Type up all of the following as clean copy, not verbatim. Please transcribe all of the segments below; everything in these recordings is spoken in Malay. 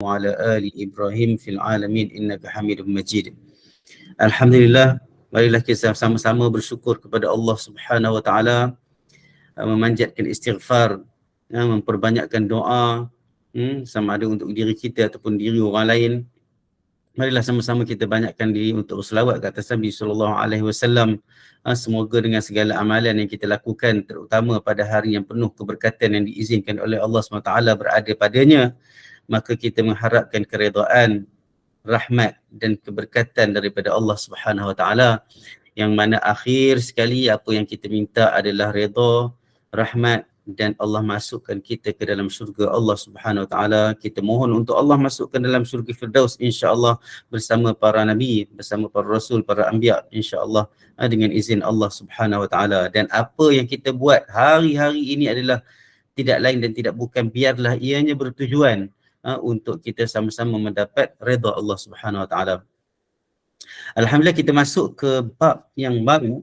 وعلى آل Ibrahim fil alamin innaka Hamidum Majid. Alhamdulillah, marilah kita sama-sama bersyukur kepada Allah Subhanahu wa taala, memanjatkan istighfar, memperbanyakkan doa, sama ada untuk diri kita ataupun diri orang lain. Marilah sama-sama kita banyakkan diri untuk selawat ke atas Nabi sallallahu alaihi wasallam. Semoga dengan segala amalan yang kita lakukan, terutama pada hari yang penuh keberkatan yang diizinkan oleh Allah SWT berada padanya, maka kita mengharapkan keredaan, rahmat dan keberkatan daripada Allah Subhanahu Wa Taala, yang mana akhir sekali apa yang kita minta adalah redha, rahmat, dan Allah masukkan kita ke dalam syurga Allah Subhanahu Wa Taala. Kita mohon untuk Allah masukkan dalam syurga Firdaus insya-Allah bersama para nabi, bersama para rasul, para anbiya insya-Allah, dengan izin Allah Subhanahu Wa Taala. Dan apa yang kita buat hari-hari ini adalah tidak lain dan tidak bukan, biarlah ianya bertujuan untuk kita sama-sama mendapat redha Allah Subhanahu Wa Taala. Alhamdulillah, kita masuk ke bab yang baru,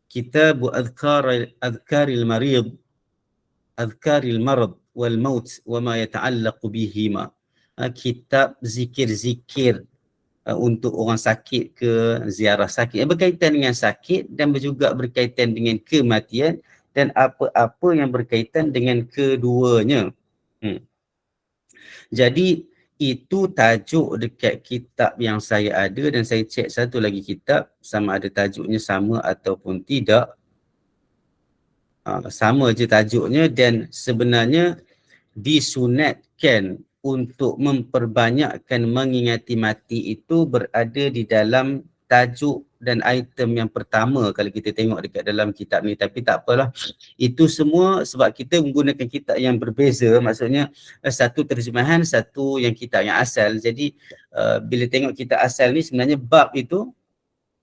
Kitabu Adhkaril Marid, Adhkaril Marad wal Maut wa ma yata'allaq bihima. Kitab zikir-zikir untuk orang sakit ke ziarah sakit, berkaitan dengan sakit dan juga berkaitan dengan kematian dan apa-apa yang berkaitan dengan keduanya. Jadi itu tajuk dekat kitab yang saya ada, dan saya cek satu lagi kitab sama ada tajuknya sama ataupun tidak. Sama je tajuknya, dan sebenarnya disunatkan untuk memperbanyakkan mengingati mati itu berada di dalam tajuk dan item yang pertama kalau kita tengok dekat dalam kitab ni. Tapi tak apalah, itu semua sebab kita menggunakan kitab yang berbeza, maksudnya satu terjemahan, satu yang kitab yang asal. Jadi bila tengok kitab asal ni, sebenarnya bab itu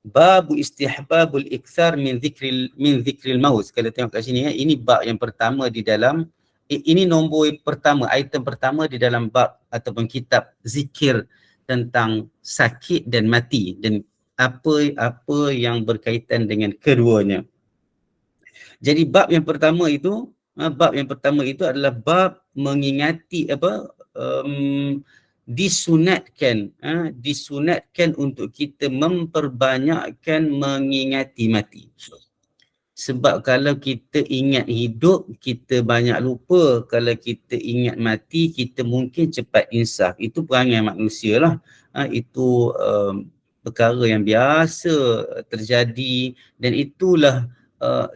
Babu istihbabul ikthar min dhikril maut. Kalau tengok kat sini, ini bab yang pertama di dalam, ini nombor pertama, item pertama di dalam bab ataupun kitab zikir tentang sakit dan mati dan apa yang berkaitan dengan keduanya. Jadi bab yang pertama itu adalah bab mengingati disunatkan untuk kita memperbanyakkan mengingati mati. Sebab kalau kita ingat hidup, kita banyak lupa. Kalau kita ingat mati, kita mungkin cepat insaf. Itu perangai manusia lah. Itu perkara yang biasa terjadi, dan itulah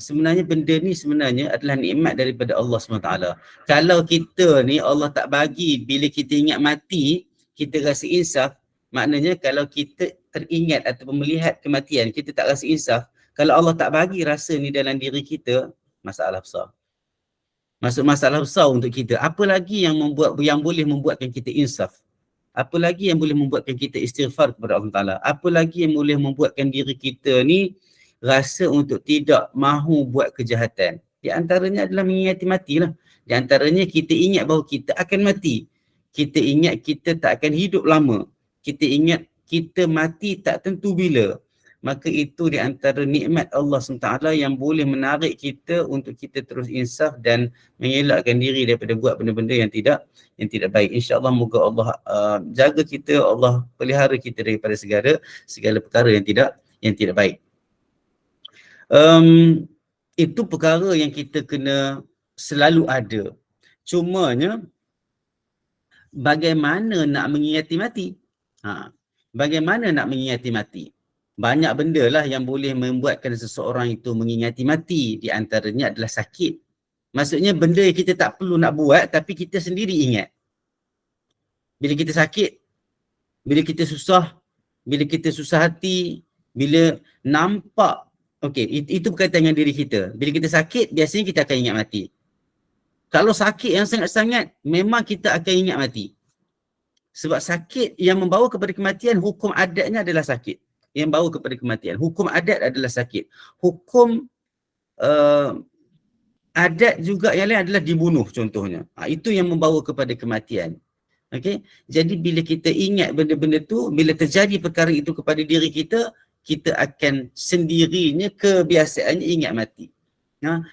sebenarnya benda ni sebenarnya adalah nikmat daripada Allah SWT. Kalau kita ni Allah tak bagi, bila kita ingat mati, kita rasa insaf, maknanya kalau kita teringat ataupun melihat kematian, kita tak rasa insaf. Kalau Allah tak bagi rasa ni dalam diri kita, masalah besar. Maksud masalah besar untuk kita. Apa lagi yang boleh membuatkan kita insaf? Apa lagi yang boleh membuatkan kita istighfar kepada Allah Ta'ala? Apa lagi yang boleh membuatkan diri kita ni rasa untuk tidak mahu buat kejahatan? Di antaranya adalah mengingati matilah. Di antaranya kita ingat bahawa kita akan mati. Kita ingat kita tak akan hidup lama. Kita ingat kita mati tak tentu bila. Maka itu di antara nikmat Allah SWT yang boleh menarik kita untuk kita terus insaf dan mengelakkan diri daripada buat benda-benda yang tidak baik. InsyaAllah moga Allah jaga kita, Allah pelihara kita daripada segala perkara yang tidak baik. Itu perkara yang kita kena selalu ada. Cumanya bagaimana nak mengingati mati? Bagaimana nak mengingati mati? Banyak benda lah yang boleh membuatkan seseorang itu mengingati mati. Di antaranya adalah sakit. Maksudnya benda yang kita tak perlu nak buat tapi kita sendiri ingat. Bila kita sakit, bila kita susah hati, bila nampak, itu berkaitan dengan diri kita. Bila kita sakit, biasanya kita akan ingat mati. Kalau sakit yang sangat-sangat, memang kita akan ingat mati. Sebab sakit yang membawa kepada kematian, hukum adatnya adalah sakit. Yang bawa kepada kematian. Hukum adat adalah sakit. Hukum adat juga yang lain adalah dibunuh contohnya. Itu yang membawa kepada kematian. Okey. Jadi bila kita ingat benda-benda tu, bila terjadi perkara itu kepada diri kita, kita akan sendirinya kebiasaannya ingat mati.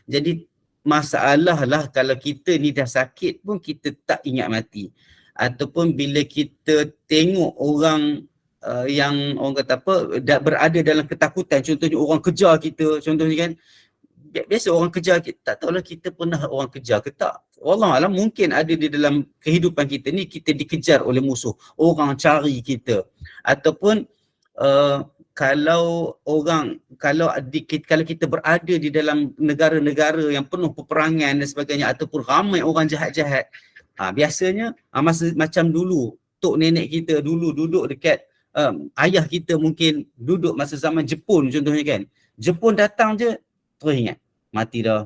Jadi masalah lah kalau kita ni dah sakit pun kita tak ingat mati. Ataupun bila kita tengok orang yang orang kata apa, berada dalam ketakutan, contohnya orang kejar kita, contohnya kan, biasa orang kejar kita, tak tahulah kita pernah orang kejar ke tak. Wallahualam, mungkin ada di dalam kehidupan kita ni, kita dikejar oleh musuh, orang cari kita. Ataupun kalau kita berada di dalam negara-negara yang penuh peperangan dan sebagainya, ataupun ramai orang jahat-jahat, biasanya masa macam dulu, tok nenek kita dulu duduk dekat ayah kita mungkin duduk masa zaman Jepun contohnya kan. Jepun datang je terus ingat mati dah.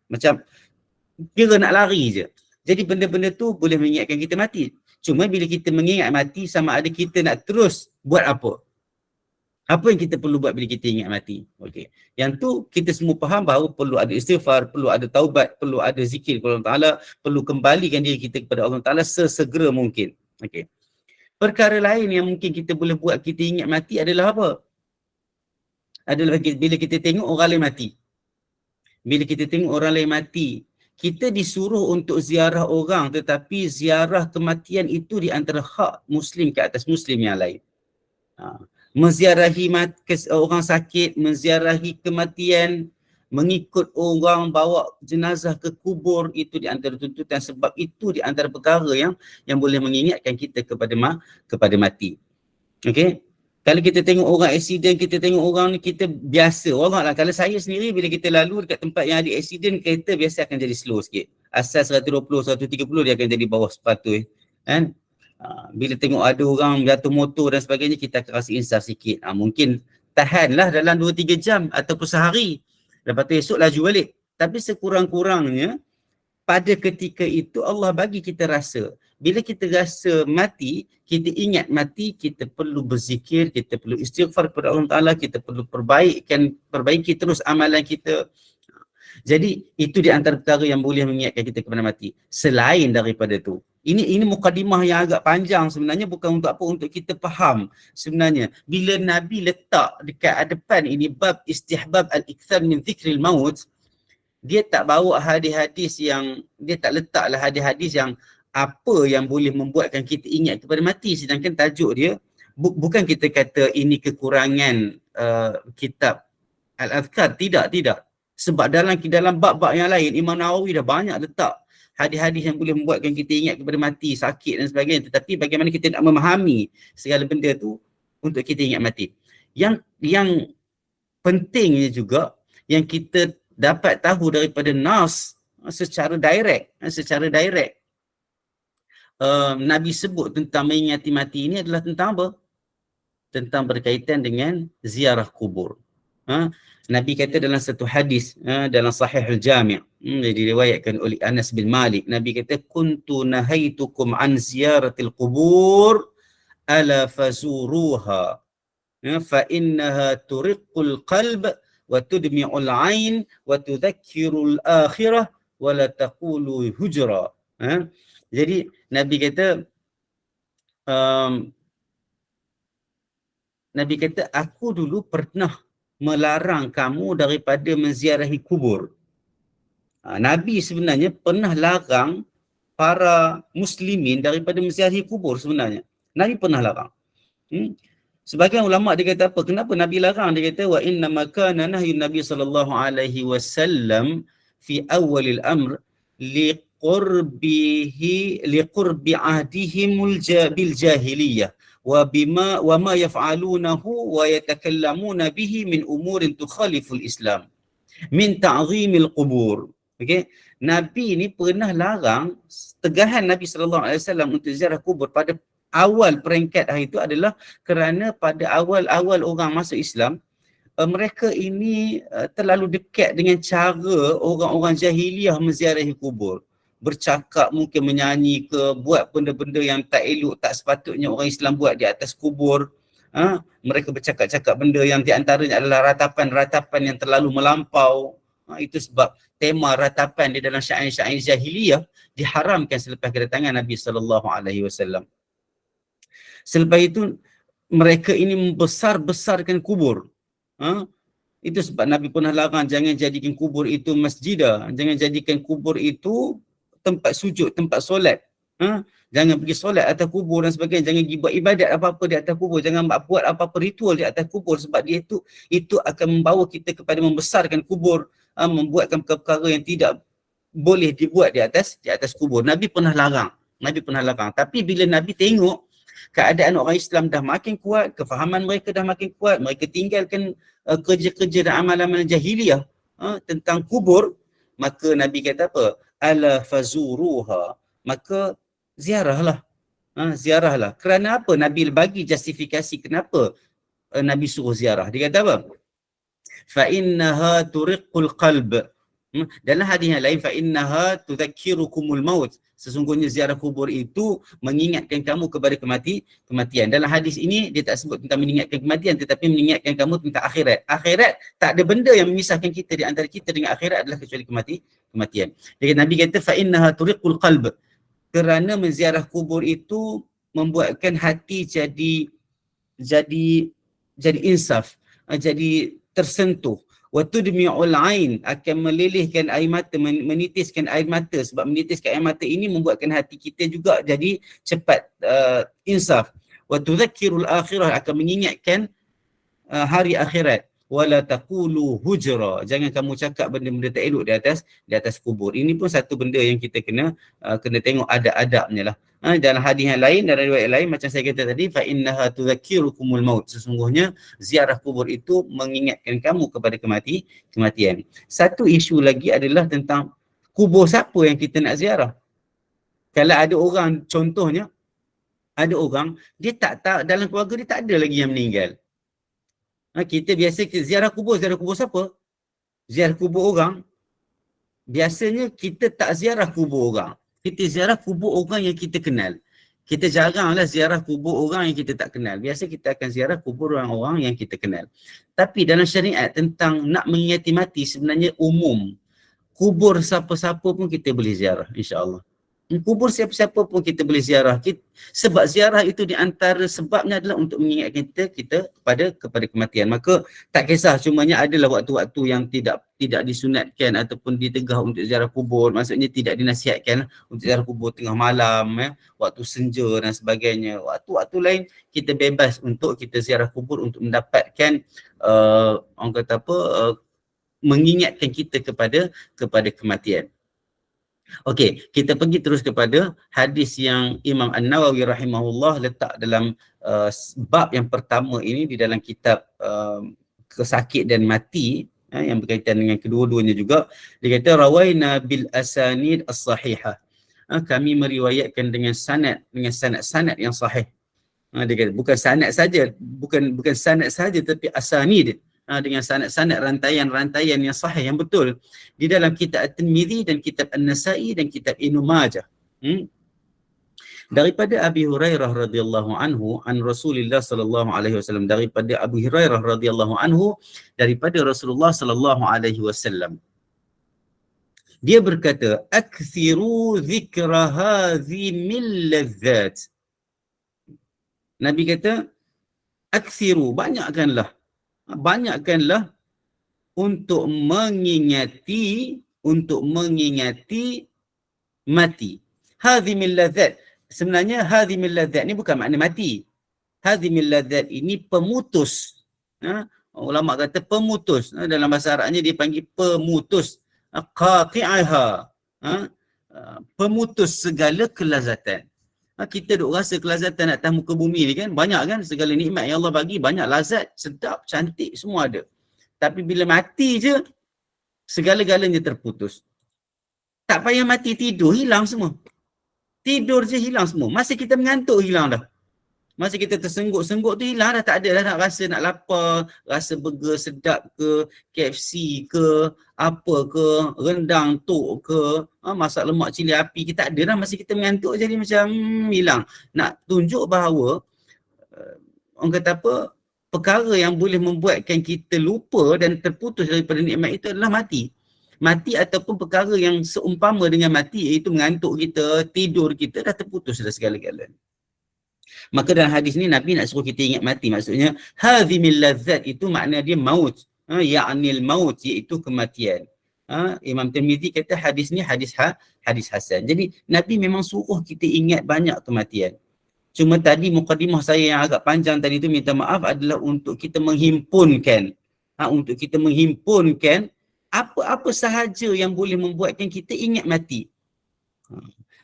Macam kira nak lari je. Jadi benda-benda tu boleh mengingatkan kita mati. Cuma bila kita mengingat mati, sama ada kita nak terus buat apa. Apa yang kita perlu buat bila kita ingat mati? Okey. Yang tu kita semua faham bahawa perlu ada istighfar, perlu ada taubat, perlu ada zikir kepada Allah Taala, perlu kembalikan diri kita kepada Allah Taala sesegera mungkin. Okey. Perkara lain yang mungkin kita boleh buat kita ingat mati adalah apa? Adalah bila kita tengok orang lain mati. Bila kita tengok orang lain mati, kita disuruh untuk ziarah orang, tetapi ziarah kematian itu di antara hak Muslim ke atas Muslim yang lain. Menziarahi orang sakit, menziarahi kematian, mengikut orang bawa jenazah ke kubur, itu di antara tuntutan, sebab itu di antara perkara yang boleh mengingatkan kita kepada mati. Okey. Kalau kita tengok orang aksiden, kita tengok orang ni, kita biasa. Wallahualam, kalau saya sendiri bila kita lalu dekat tempat yang ada aksiden, kereta biasa akan jadi slow sikit. Asal 120, 130 dia akan jadi bawah 100 kan. Bila tengok ada orang jatuh motor dan sebagainya, kita akan rasa insaf sikit. Mungkin tahanlah dalam 2-3 jam ataupun sehari. Lepas tu esok laju balik. Tapi sekurang-kurangnya pada ketika itu Allah bagi kita rasa. Bila kita rasa mati, kita ingat mati, kita perlu berzikir, kita perlu istighfar kepada Allah Ta'ala, kita perlu perbaiki terus amalan kita. Jadi itu di antara perkara yang boleh mengingatkan kita kepada mati. Selain daripada tu, ini mukadimah yang agak panjang sebenarnya, bukan untuk apa, untuk kita faham sebenarnya. Bila Nabi letak dekat hadapan ini bab istihbab al-ikthar min dhikril maut, dia tak bawa hadis-hadis yang, dia tak letaklah hadis-hadis yang apa yang boleh membuatkan kita ingat kepada mati. Sedangkan tajuk dia, bukan kita kata ini kekurangan kitab Al-Adhkar, tidak. Sebab dalam bab-bab yang lain, Imam Nawawi dah banyak letak hadis-hadis yang boleh membuatkan kita ingat kepada mati, sakit dan sebagainya. Tetapi bagaimana kita nak memahami segala benda tu untuk kita ingat mati. Yang pentingnya juga, yang kita dapat tahu daripada nas secara direct, Nabi sebut tentang mengingati mati ini adalah tentang apa? Tentang berkaitan dengan ziarah kubur. Nabi kata dalam satu hadis dalam Sahih Al-Jami', diriwayatkan oleh Anas bin Malik, Nabi kata, kuntu nahaitukum an ziyaratil qubur ala fazuruha fa innaha turiqul qalb wa tudmi'ul ain wa tudhakkirul akhirah wa la taqulu hujra. Jadi Nabi kata aku dulu pernah melarang kamu daripada menziarahi kubur. Nabi sebenarnya pernah larang para muslimin daripada menziarahi kubur sebenarnya. Nabi pernah larang. Sebagian ulama dia kata apa? Kenapa Nabi larang? Dia kata wa inna makana nahyun Nabi sallallahu alaihi wasallam fi awalil amr liqurbi ahdihim bil jahiliyah wa ma yaf'alunahu wa yatakallamuna bihi min umurin tukhaliful Islam min ta'zimil qubur. Okey, Nabi ni pernah larang, tegahan Nabi sallallahu alaihi wasallam untuk ziarah kubur pada awal peringkat hari itu adalah kerana pada awal-awal orang masuk Islam, mereka ini terlalu dekat dengan cara orang-orang jahiliah menziarahi kubur. Bercakap, mungkin menyanyi ke, buat benda-benda yang tak elok, tak sepatutnya orang Islam buat di atas kubur. Mereka bercakap-cakap benda yang di antaranya adalah ratapan-ratapan yang terlalu melampau. Itu sebab tema ratapan di dalam syair-syair jahiliyah diharamkan selepas kedatangan Nabi SAW. Selepas itu mereka ini membesar-besarkan kubur. Itu sebab Nabi pernah larang jangan jadikan kubur itu masjidah, jangan jadikan kubur itu tempat sujud, tempat solat. Jangan pergi solat atas kubur dan sebagainya, jangan pergi buat ibadat apa-apa di atas kubur, jangan buat apa-apa ritual di atas kubur, sebab dia itu akan membawa kita kepada membesarkan kubur, membuatkan perkara yang tidak boleh dibuat di atas kubur. Nabi pernah larang. Tapi bila Nabi tengok keadaan orang Islam dah makin kuat, kefahaman mereka dah makin kuat, mereka tinggalkan kerja-kerja dan amalan-amalan jahiliah tentang kubur, maka Nabi kata apa? Ala fazuruha, maka ziarahlah. Ziarahlah. Kerana apa? Nabi bagi justifikasi kenapa Nabi suruh ziarah. Dia kata apa? Fa innaha turiqul qalb. Dalam hadis yang lain, fa innaha tudzakirukumul maut. Sesungguhnya ziarah kubur itu mengingatkan kamu kepada kematian. Dalam hadis ini dia tak sebut tentang mengingatkan kematian, tetapi mengingatkan kamu tentang akhirat. Akhirat, tak ada benda yang memisahkan kita di antara kita dengan akhirat adalah kecuali kematian. Jadi Nabi kata fa innaha turiqul qalb. Kerana menziarah kubur itu membuatkan hati jadi insaf, jadi tersentuh. Wa tudmi'ul ain, akan melelehkan air mata, menitiskan air mata, sebab menitiskan air mata ini membuatkan hati kita juga jadi cepat insaf. Wa tudzakkirul akhirah, akan mengingatkan hari akhirat. Wala taqulu hujra, jangan kamu cakap benda-benda tak elok di atas kubur. Ini pun satu benda yang kita kena tengok adab-adabnya lah. Dalam hadis yang lain, dalam riwayat lain, macam saya kata tadi, fa innaha tudzakirukumul maut, sesungguhnya ziarah kubur itu mengingatkan kamu kepada kematian. Satu isu lagi adalah tentang kubur siapa yang kita nak ziarah. Kalau ada orang, contohnya ada orang dia tak dalam keluarga dia tak ada lagi yang meninggal. Kita biasa ziarah kubur siapa? Ziarah kubur orang. Biasanya kita tak ziarah kubur orang. Kita ziarah kubur orang yang kita kenal. Kita jaranglah ziarah kubur orang yang kita tak kenal. Biasa kita akan ziarah kubur orang-orang yang kita kenal. Tapi dalam syariat tentang nak mengingati mati sebenarnya umum. Kubur siapa-siapa pun kita boleh ziarah, insya-Allah. Kubur siapa-siapa pun kita boleh ziarah. Sebab ziarah itu di antara sebabnya adalah untuk mengingatkan kita kepada kematian. Maka tak kisah, cumanya adalah waktu-waktu yang tidak disunatkan ataupun ditegah untuk ziarah kubur. Maksudnya tidak dinasihatkan untuk ziarah kubur tengah malam, waktu senja dan sebagainya. Waktu-waktu lain kita bebas untuk kita ziarah kubur untuk mendapatkan orang kata apa, mengingatkan kita kepada kematian. Okey, kita pergi terus kepada hadis yang Imam An-Nawawi rahimahullah letak dalam bab yang pertama ini di dalam kitab kesakit dan mati, yang berkaitan dengan kedua-duanya juga. Dia kata rawaina bil asanid as-sahihah. Kami meriwayatkan dengan sanad yang sahih. Dia kata bukan sanad saja, bukan sanad saja, tapi asanid, dengan sanad-sanad rantaian yang sahih, yang betul, di dalam kitab At-Tirmizi dan kitab An-Nasa'i dan kitab Ibnu Majah. Daripada Abi Hurairah radhiyallahu anhu an Rasulullah sallallahu alaihi wasallam, daripada Abu Hurairah radhiyallahu anhu daripada Rasulullah sallallahu alaihi wasallam, dia berkata, akthiru dzikra hadhi min ladzat. Nabi kata, akthiru, banyakkanlah untuk mengingati mati. Hadhi min ladzat. Sebenarnya hadhi min ladzat ni bukan makna mati. Hadhi min ladzat ini pemutus. Ulama kata pemutus. Dalam bahasa Arabnya dia panggil pemutus. Qati'aha. Pemutus segala kelazatan. Kita duk rasa kelazatan atas muka bumi ni kan, banyak kan, segala nikmat yang Allah bagi, banyak lazat, sedap, cantik, semua ada. Tapi bila mati je, segala-galanya terputus. Tak payah mati, tidur, hilang semua. Tidur je hilang semua. Masa kita mengantuk, hilang dah. Masa kita tersengguk-sengguk tu hilang dah, tak ada dah nak rasa nak lapar, rasa burger sedap ke, KFC ke, apa ke, rendang tok ke, masak lemak cili api ke, tak ada dah. Masa kita mengantuk jadi macam hilang. Nak tunjuk bahawa orang kata apa, perkara yang boleh membuatkan kita lupa dan terputus daripada nikmat itu adalah mati. Mati ataupun perkara yang seumpama dengan mati, iaitu mengantuk kita, tidur kita, dah terputus dah segala-galanya. Maka dalam hadis ni Nabi nak suruh kita ingat mati. Maksudnya hadhi min ladzat itu makna dia maut. ya'nil maut, iaitu kematian. Imam Tirmizi kata hadis ni hadis hasan. Jadi Nabi memang suruh kita ingat banyak kematian. Cuma tadi mukadimah saya yang agak panjang tadi tu, minta maaf, adalah untuk kita menghimpunkan apa-apa sahaja yang boleh membuatkan kita ingat mati.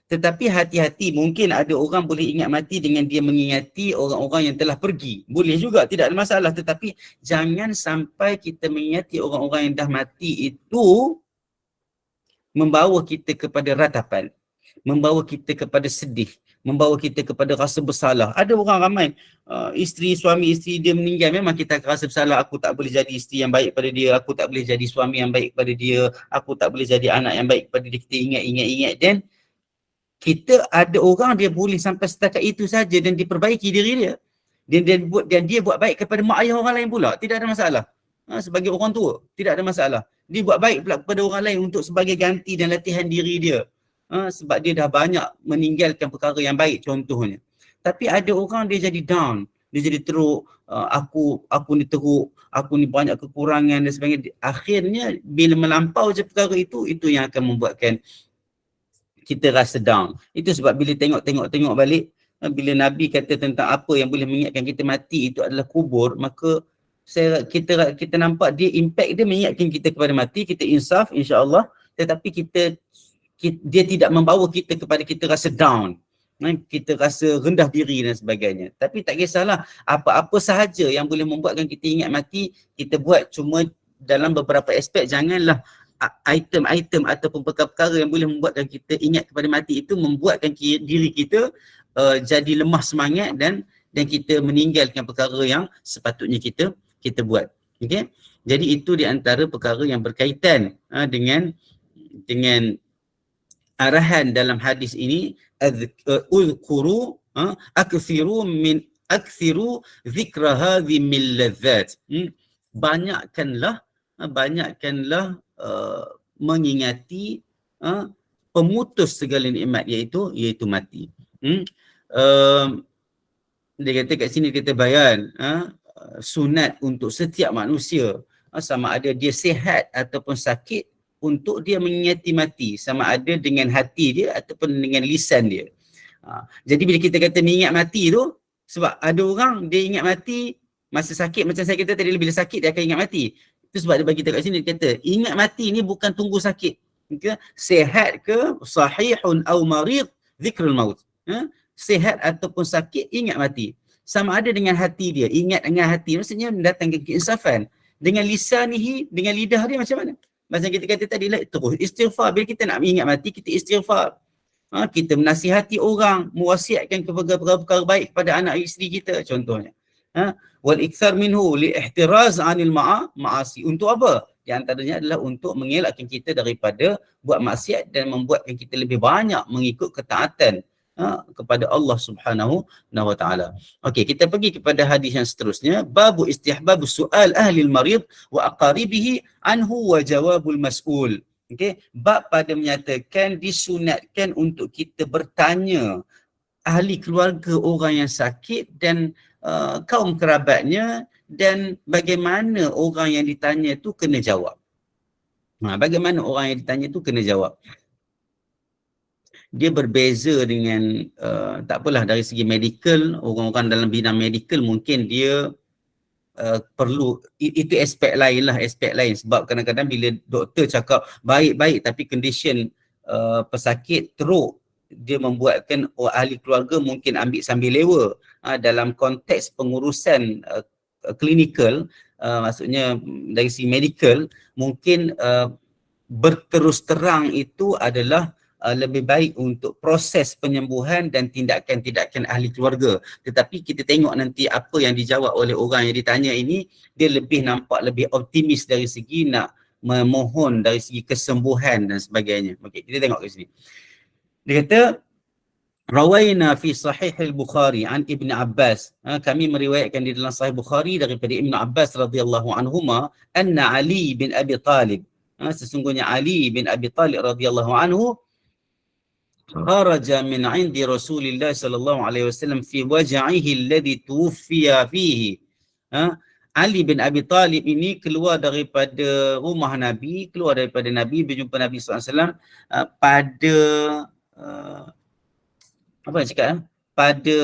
Tetapi hati-hati, mungkin ada orang boleh ingat mati dengan dia mengingati orang-orang yang telah pergi. Boleh juga, tidak ada masalah. Tetapi jangan sampai kita mengingati orang-orang yang dah mati itu membawa kita kepada ratapan, membawa kita kepada sedih, membawa kita kepada rasa bersalah. Ada orang ramai, suami isteri dia meninggal, memang kita akan rasa bersalah. Aku tak boleh jadi isteri yang baik pada dia, aku tak boleh jadi suami yang baik pada dia, aku tak boleh jadi anak yang baik pada dia. Kita ingat. Dan kita ada orang dia boleh sampai setakat itu saja dan diperbaiki diri dia. Dan dia buat baik kepada mak ayah orang lain pula. Tidak ada masalah. Sebagai orang tua, tidak ada masalah. Dia buat baik pula kepada orang lain untuk sebagai ganti dan latihan diri dia. Sebab dia dah banyak meninggalkan perkara yang baik contohnya. Tapi ada orang dia jadi down, dia jadi teruk, aku ni teruk, aku ni banyak kekurangan dan sebagainya. Akhirnya bila melampau je perkara itu yang akan membuatkan kita rasa down. Itu sebab bila tengok balik, bila Nabi kata tentang apa yang boleh mengingatkan kita mati itu adalah kubur, maka kita nampak dia, impact dia mengingatkan kita kepada mati, kita insaf insya-Allah, tetapi dia tidak membawa kita kepada kita rasa down, kita rasa rendah diri dan sebagainya. Tapi tak kisahlah, apa-apa sahaja yang boleh membuatkan kita ingat mati, kita buat. Cuma dalam beberapa aspek, janganlah item-item ataupun perkara-perkara yang boleh membuatkan kita ingat kepada mati itu membuatkan diri kita jadi lemah semangat dan kita meninggalkan perkara yang sepatutnya kita buat. Okey. Jadi itu di antara perkara yang berkaitan dengan arahan dalam hadis ini, uzkuru akthiru zikra hadhi min ladzat. Banyakkanlah mengingati pemutus segala nikmat, iaitu mati. Dia kata kat sini, kita bayan sunat untuk setiap manusia, sama ada dia sihat ataupun sakit, untuk dia mengingati mati, sama ada dengan hati dia ataupun dengan lisan dia. Jadi bila kita kata mengingat mati tu, sebab ada orang dia ingat mati masa sakit, macam saya kata tadi, bila sakit dia akan ingat mati. Itu sebab dia bagi kita kat sini, dia kata ingat mati ni bukan tunggu sakit. Sihat ke, sahihun aw marid, zikrul maut. Sihat ataupun sakit, ingat mati. Sama ada dengan hati dia, ingat dengan hati, maksudnya mendatangkan keinsafan. Dengan lisanihi, dengan lidah dia macam mana? Macam kita kata tadi lah, terus istighfar. Bila kita nak ingat mati, kita istighfar. Kita menasihati orang, mewasiatkan perkara-perkara baik kepada anak isteri kita contohnya. Wal ikthar minhu li ihtiraz anil ma'asi. Untuk apa? Di antaranya adalah untuk mengelakkan kita daripada buat maksiat dan membuatkan kita lebih banyak mengikut ketaatan kepada Allah Subhanahu wa taala. Okey, kita pergi kepada hadis yang seterusnya, babu istihbab su'al ahli al-marid wa aqaribihi anhu wa jawabul mas'ul. Okey, bab pada menyatakan disunatkan untuk kita bertanya ahli keluarga orang yang sakit dan kaum kerabatnya, dan bagaimana orang yang ditanya tu kena jawab. Bagaimana orang yang ditanya tu kena jawab. Dia berbeza dengan tak apalah, dari segi medical, orang-orang dalam bidang medical mungkin dia perlu, itu aspek lain lah, aspek lain. Sebab kadang-kadang bila doktor cakap baik-baik tapi condition pesakit teruk, dia membuatkan ahli keluarga mungkin ambil sambil lewa. Dalam konteks pengurusan klinikal, maksudnya dari segi medical, mungkin berterus terang itu adalah lebih baik untuk proses penyembuhan dan tindakan-tindakan ahli keluarga. Tetapi kita tengok nanti apa yang dijawab oleh orang yang ditanya ini, dia lebih nampak lebih optimis dari segi nak memohon dari segi kesembuhan dan sebagainya. Okey, kita tengok ke sini. Dia kata, rawaina fi sahih al-Bukhari an Ibn Abbas. Kami meriwayatkan di dalam sahih Bukhari daripada Ibn Abbas radhiyallahu anhuma, anna Ali bin Abi Talib, sesungguhnya Ali bin Abi Talib radhiyallahu anhu, kharaja min 'indi Rasulillah sallallahu alaihi wasallam fi waj'ihi alladhi tuwfiya fihi. Ali bin Abi Talib ini keluar daripada rumah Nabi, keluar daripada Nabi, berjumpa Nabi SAW pada apa nak cakap pada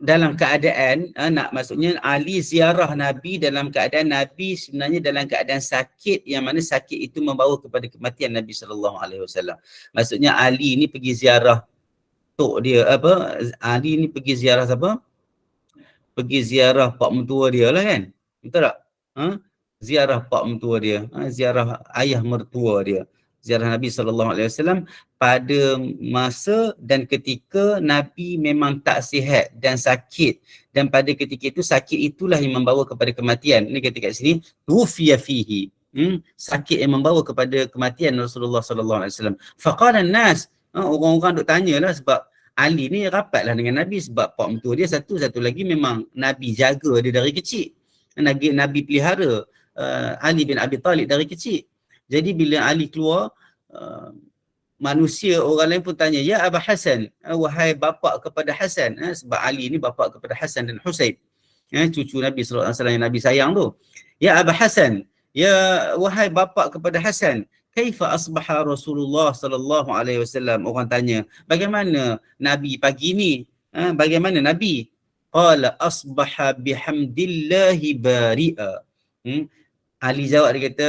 dalam keadaan maksudnya Ali ziarah Nabi dalam keadaan Nabi sebenarnya dalam keadaan sakit, yang mana sakit itu membawa kepada kematian Nabi SAW. Maksudnya Ali ni pergi ziarah tok dia Ali ni pergi ziarah siapa? Pergi ziarah pak mentua dia lah kan? Betul tak? Ziarah pak mentua dia, ziarah ayah mertua dia. Ziarah Nabi SAW pada masa dan ketika Nabi memang tak sihat dan sakit, dan pada ketika itu sakit itulah yang membawa kepada kematian. Ini kata kat sini tufiya fihi, sakit yang membawa kepada kematian Rasulullah SAW. Faqala an-nas, orang-orang duk tanyalah sebab Ali ni rapatlah dengan Nabi sebab pak mentua dia satu lagi memang Nabi jaga dia dari kecil. Nabi pelihara Ali bin Abi Talib dari kecil. Jadi bila Ali keluar, manusia orang lain pun tanya, ya Aba Hasan, wahai bapa kepada Hasan, sebab Ali ni bapa kepada Hasan dan Husain, cucu Nabi SAW yang Nabi sayang tu. Ya Aba Hasan, ya wahai bapa kepada Hasan, kaifa asbaha Rasulullah sallallahu alaihi wasallam. Orang tanya, bagaimana Nabi pagi ni? Bagaimana Nabi? Qala asbaha bihamdillahi bari'a. Ali jawab, dia kata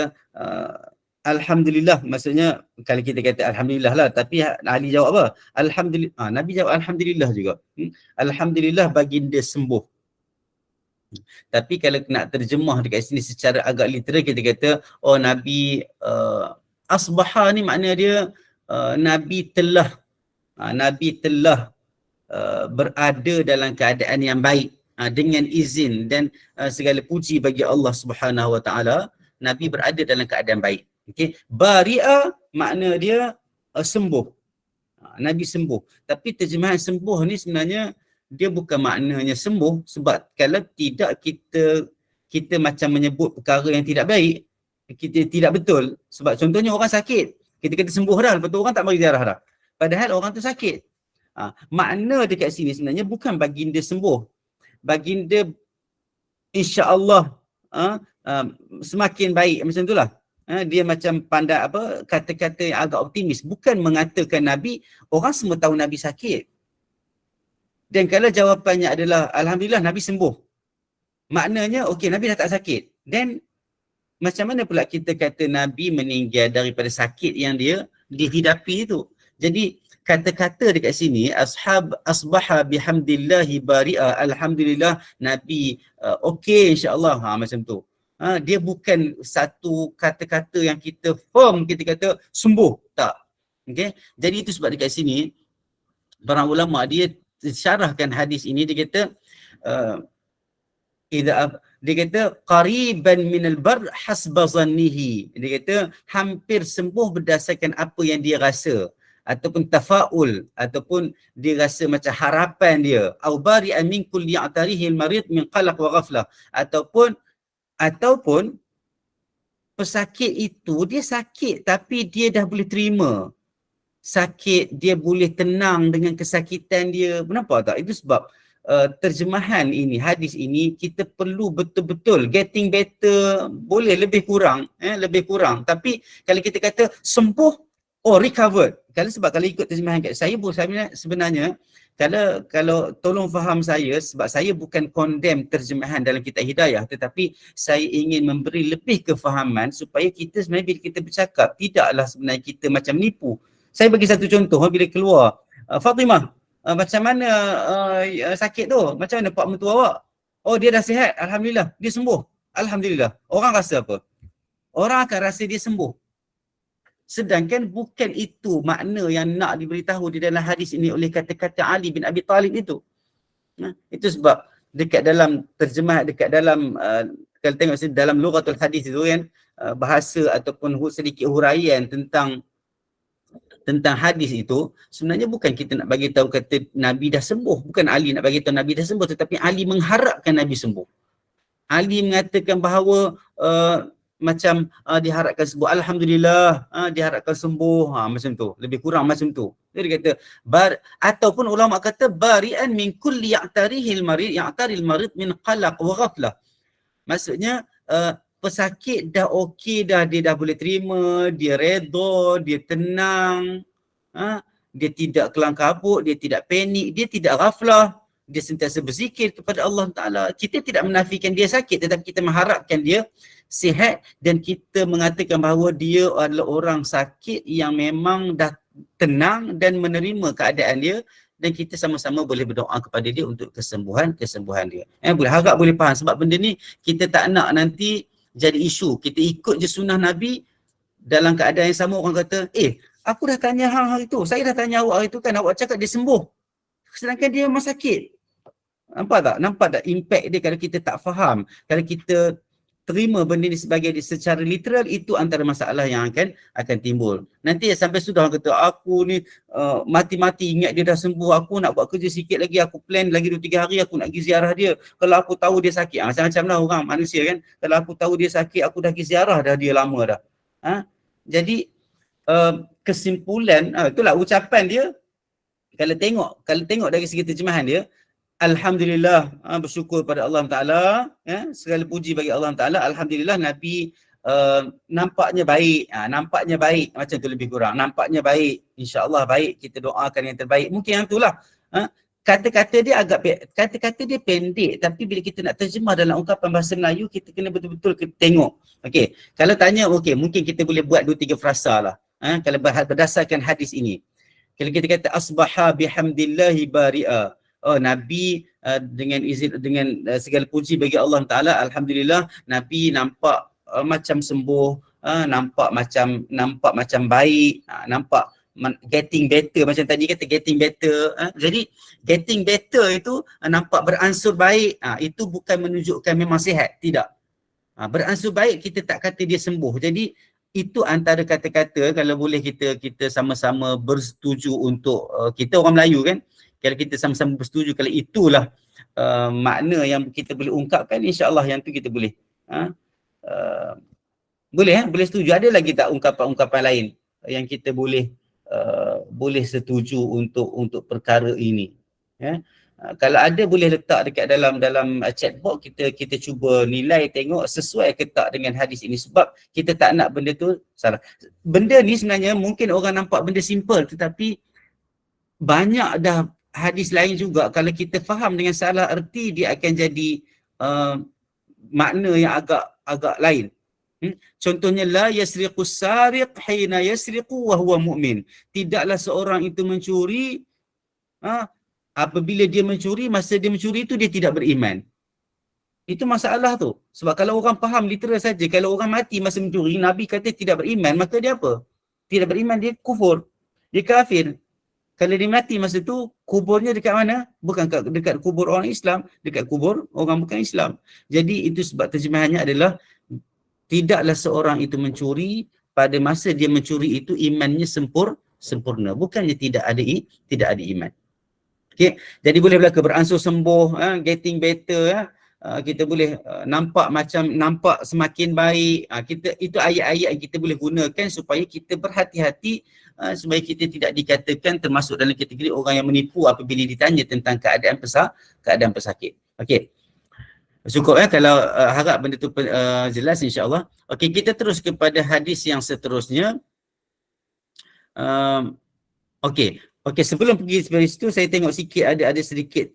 alhamdulillah. Maksudnya kalau kita kata alhamdulillah lah, tapi Ali jawab apa? Alhamdulillah. Nabi jawab alhamdulillah juga. Alhamdulillah baginda sembuh. Tapi kalau nak terjemah dekat sini secara agak literal, kita kata Nabi asbaha ni makna dia Nabi telah berada dalam keadaan yang baik dengan izin dan segala puji bagi Allah Subhanahu Wa Taala. Nabi berada dalam keadaan baik. Okey, bari'a makna dia sembuh. Nabi sembuh. Tapi terjemahan sembuh ni sebenarnya dia bukan maknanya sembuh, sebab kalau tidak kita macam menyebut perkara yang tidak baik, kita tidak betul. Sebab contohnya orang sakit, kita kata sembuh dah, lepas tu orang tak mari ziarah dah. Padahal orang tu sakit. Makna dekat sini sebenarnya bukan baginda sembuh. Baginda insya-Allah semakin baik, macam itulah. Dia macam pandai kata-kata yang agak optimis, bukan mengatakan Nabi, orang semua tahu Nabi sakit. Dan kalau jawapannya adalah alhamdulillah Nabi sembuh, maknanya okey, Nabi dah tak sakit. Dan macam mana pula kita kata Nabi meninggal daripada sakit yang dia dihidapi itu? Jadi kata-kata dekat sini asbaha bihamdillahi bari'a, alhamdulillah Nabi okey insya-Allah, macam tu. Dia bukan satu kata-kata yang kita firm, kita kata sembuh, tak. Okey. Jadi itu sebab dekat sini para ulama dia syarahkan hadis ini, dia kata dia kata qariban minal bar hasba zannihi. Dia kata hampir sembuh berdasarkan apa yang dia rasa, ataupun tafaul, ataupun dia rasa macam harapan dia. Au bari'an min kulli ya'tarihi al-marid min qalaq wa ghaflah, ataupun pesakit itu dia sakit tapi dia dah boleh terima sakit, dia boleh tenang dengan kesakitan dia. Kenapa tak? Itu sebab terjemahan ini, hadis ini, kita perlu betul-betul getting better, boleh lebih kurang, tapi kalau kita kata sembuh, recovered. Kalau ikut terjemahan kat saya, sebenarnya kalau tolong faham saya, sebab saya bukan condemn terjemahan dalam kitab Hidayah, tetapi saya ingin memberi lebih kefahaman supaya kita sebenarnya bila kita bercakap, tidaklah sebenarnya kita macam nipu. Saya bagi satu contoh, bila keluar Fatimah, macam mana sakit tu? Macam mana pak mentua awak? Dia dah sihat, alhamdulillah, dia sembuh, alhamdulillah. Orang rasa apa? Orang akan rasa dia sembuh. Sedangkan bukan itu makna yang nak diberitahu di dalam hadis ini oleh kata-kata Ali bin Abi Talib itu. Itu sebab dekat dalam terjemah, dekat dalam kalau tengok dalam lughatul hadis itu kan, bahasa ataupun sedikit huraian tentang hadis itu, sebenarnya bukan kita nak bagi tahu kata Nabi dah sembuh, bukan Ali nak bagi tahu Nabi dah sembuh, tetapi Ali mengharapkan Nabi sembuh. Ali mengatakan bahawa macam diharapkan sembuh, alhamdulillah, diharapkan sembuh, macam tu, lebih kurang macam tu. Dia kata ataupun ulama kata bari'an min kulli ya'tarihil marid min qalaq wa ghaflah. Maksudnya pesakit dah okey dah, dia dah boleh terima, dia redha, dia tenang, dia tidak kelang kabut, dia tidak panik, dia tidak ghaflah, dia sentiasa berzikir kepada Allah Ta'ala. Kita tidak menafikan dia sakit, tetapi kita mengharapkan dia sihat, dan kita mengatakan bahawa dia adalah orang sakit yang memang dah tenang dan menerima keadaan dia, dan kita sama-sama boleh berdoa kepada dia untuk kesembuhan dia. Boleh harap boleh faham, sebab benda ni kita tak nak nanti jadi isu. Kita ikut je sunnah Nabi, dalam keadaan yang sama orang kata, aku dah tanya hang hari tu, saya dah tanya awak hari tu kan, awak cakap dia sembuh, sedangkan dia memang sakit. Nampak tak impact dia kalau kita tak faham, kalau kita terima benda ni sebagai secara literal, itu antara masalah yang akan timbul. Nanti sampai sudah orang kata, aku ni mati-mati ingat dia dah sembuh, aku nak buat kerja sikit lagi, aku plan lagi 2-3 hari aku nak pergi ziarah dia. Kalau aku tahu dia sakit, macam-macam lah orang manusia kan. Kalau aku tahu dia sakit, aku dah pergi ziarah dah dia lama dah. Jadi kesimpulan, itulah ucapan dia. Kalau tengok dari segi terjemahan dia, alhamdulillah, bersyukur pada Allah Ta'ala, segala puji bagi Allah Ta'ala. Alhamdulillah Nabi nampaknya baik, macam tu lebih kurang, nampaknya baik, insya-Allah baik, kita doakan yang terbaik. Mungkin yang itulah. Kata-kata dia pendek, tapi bila kita nak terjemah dalam ungkapan bahasa Melayu, kita kena betul-betul tengok. Okey, kalau tanya mungkin kita boleh buat 2-3 frasa lah. Kalau berdasarkan hadis ini, kalau kita kata asbaha bihamdillahi bari'a, Nabi dengan segala puji bagi Allah Ta'ala, alhamdulillah Nabi nampak macam sembuh, nampak macam baik, nampak getting better, macam tadi kata getting better. Jadi getting better itu nampak beransur baik, itu bukan menunjukkan memang sihat, tidak. Beransur baik, kita tak kata dia sembuh. Jadi itu antara kata-kata, kalau boleh kita sama-sama bersetuju untuk kita orang Melayu kan, kalau kita sama-sama bersetuju, kalau itulah makna yang kita boleh ungkapkan, insya-Allah yang tu kita boleh boleh setuju. Ada lagi tak ungkapan-ungkapan lain yang kita boleh setuju untuk perkara ini? Kalau ada, boleh letak dekat dalam chat box, kita cuba nilai, tengok sesuai ke tak dengan hadis ini, sebab kita tak nak benda tu salah. Benda ni sebenarnya mungkin orang nampak benda simple, tetapi banyak dah hadis lain juga, kalau kita faham dengan salah erti, dia akan jadi makna yang agak lain. Contohnya, la yasriqus sariq hina yasriqu wa huwa mu'min. Tidaklah seorang itu mencuri apabila dia mencuri, masa dia mencuri itu dia tidak beriman. Itu masalah tu. Sebab kalau orang faham literal saja, kalau orang mati masa mencuri, Nabi kata tidak beriman, maka dia apa? Tidak beriman, dia kufur, dia kafir. Kalau dia mati masa tu, kuburnya dekat mana? Bukan dekat kubur orang Islam, dekat kubur orang bukan Islam. Jadi itu sebab terjemahannya adalah, tidaklah seorang itu mencuri pada masa dia mencuri itu imannya sempurna. Bukannya tidak ada iman. Okay. Jadi boleh berlaku beransur sembuh, getting better, kita boleh nampak semakin baik. Itu ayat-ayat yang kita boleh gunakan supaya kita berhati-hati, supaya kita tidak dikatakan termasuk dalam kategori orang yang menipu apabila ditanya tentang keadaan pesakit. Okey. Cukup kalau harap benda tu jelas, insya-Allah. Okey, kita terus kepada hadis yang seterusnya. Okey, sebelum pergi dari situ, saya tengok sikit ada sedikit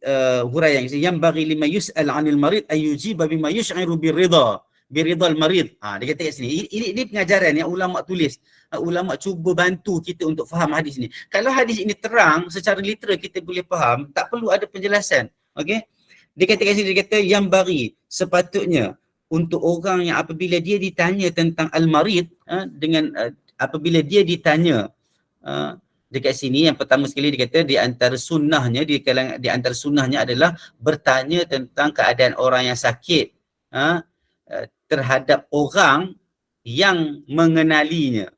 huraian yang bagi lima yus'al 'anil marid ayyujiba bima yush'iru biridal marid. Dia kata kat sini, ini pengajaran yang ulama tulis. Ulama cuba bantu kita untuk faham hadis ni. Kalau hadis ini terang secara literal, kita boleh faham, tak perlu ada penjelasan. Okey. Dia kata kat sini, dia kata yang bagi, sepatutnya untuk orang yang apabila dia ditanya tentang al-marid, apabila dia ditanya dekat sini, yang pertama sekali dia kata di antara sunnahnya adalah bertanya tentang keadaan orang yang sakit terhadap orang yang mengenalinya.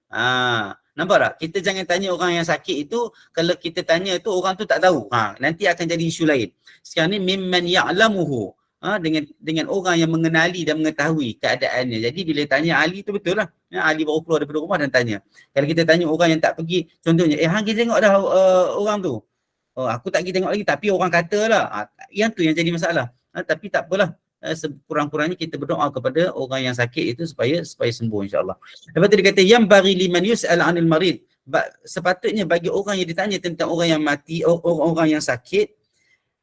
Nampak tak? Kita jangan tanya orang yang sakit itu, kalau kita tanya tu orang tu tak tahu. Nanti akan jadi isu lain. Sekarang ni mimman ya'lamuhu, dengan orang yang mengenali dan mengetahui keadaannya. Jadi bila tanya Ali tu betul lah. Ali baru keluar daripada rumah dan tanya. Kalau kita tanya orang yang tak pergi, contohnya, hang pergi tengok dah orang tu. Aku tak pergi tengok lagi, tapi orang kata lah. Yang tu yang jadi masalah. Tapi tak apalah. Kurang-kurangnya kita berdoa kepada orang yang sakit itu supaya sembuh insya-Allah. Lepas tu dia kata yang bagi liman yus'al 'anil marid. Sepatutnya bagi orang yang ditanya tentang orang yang mati, orang yang sakit,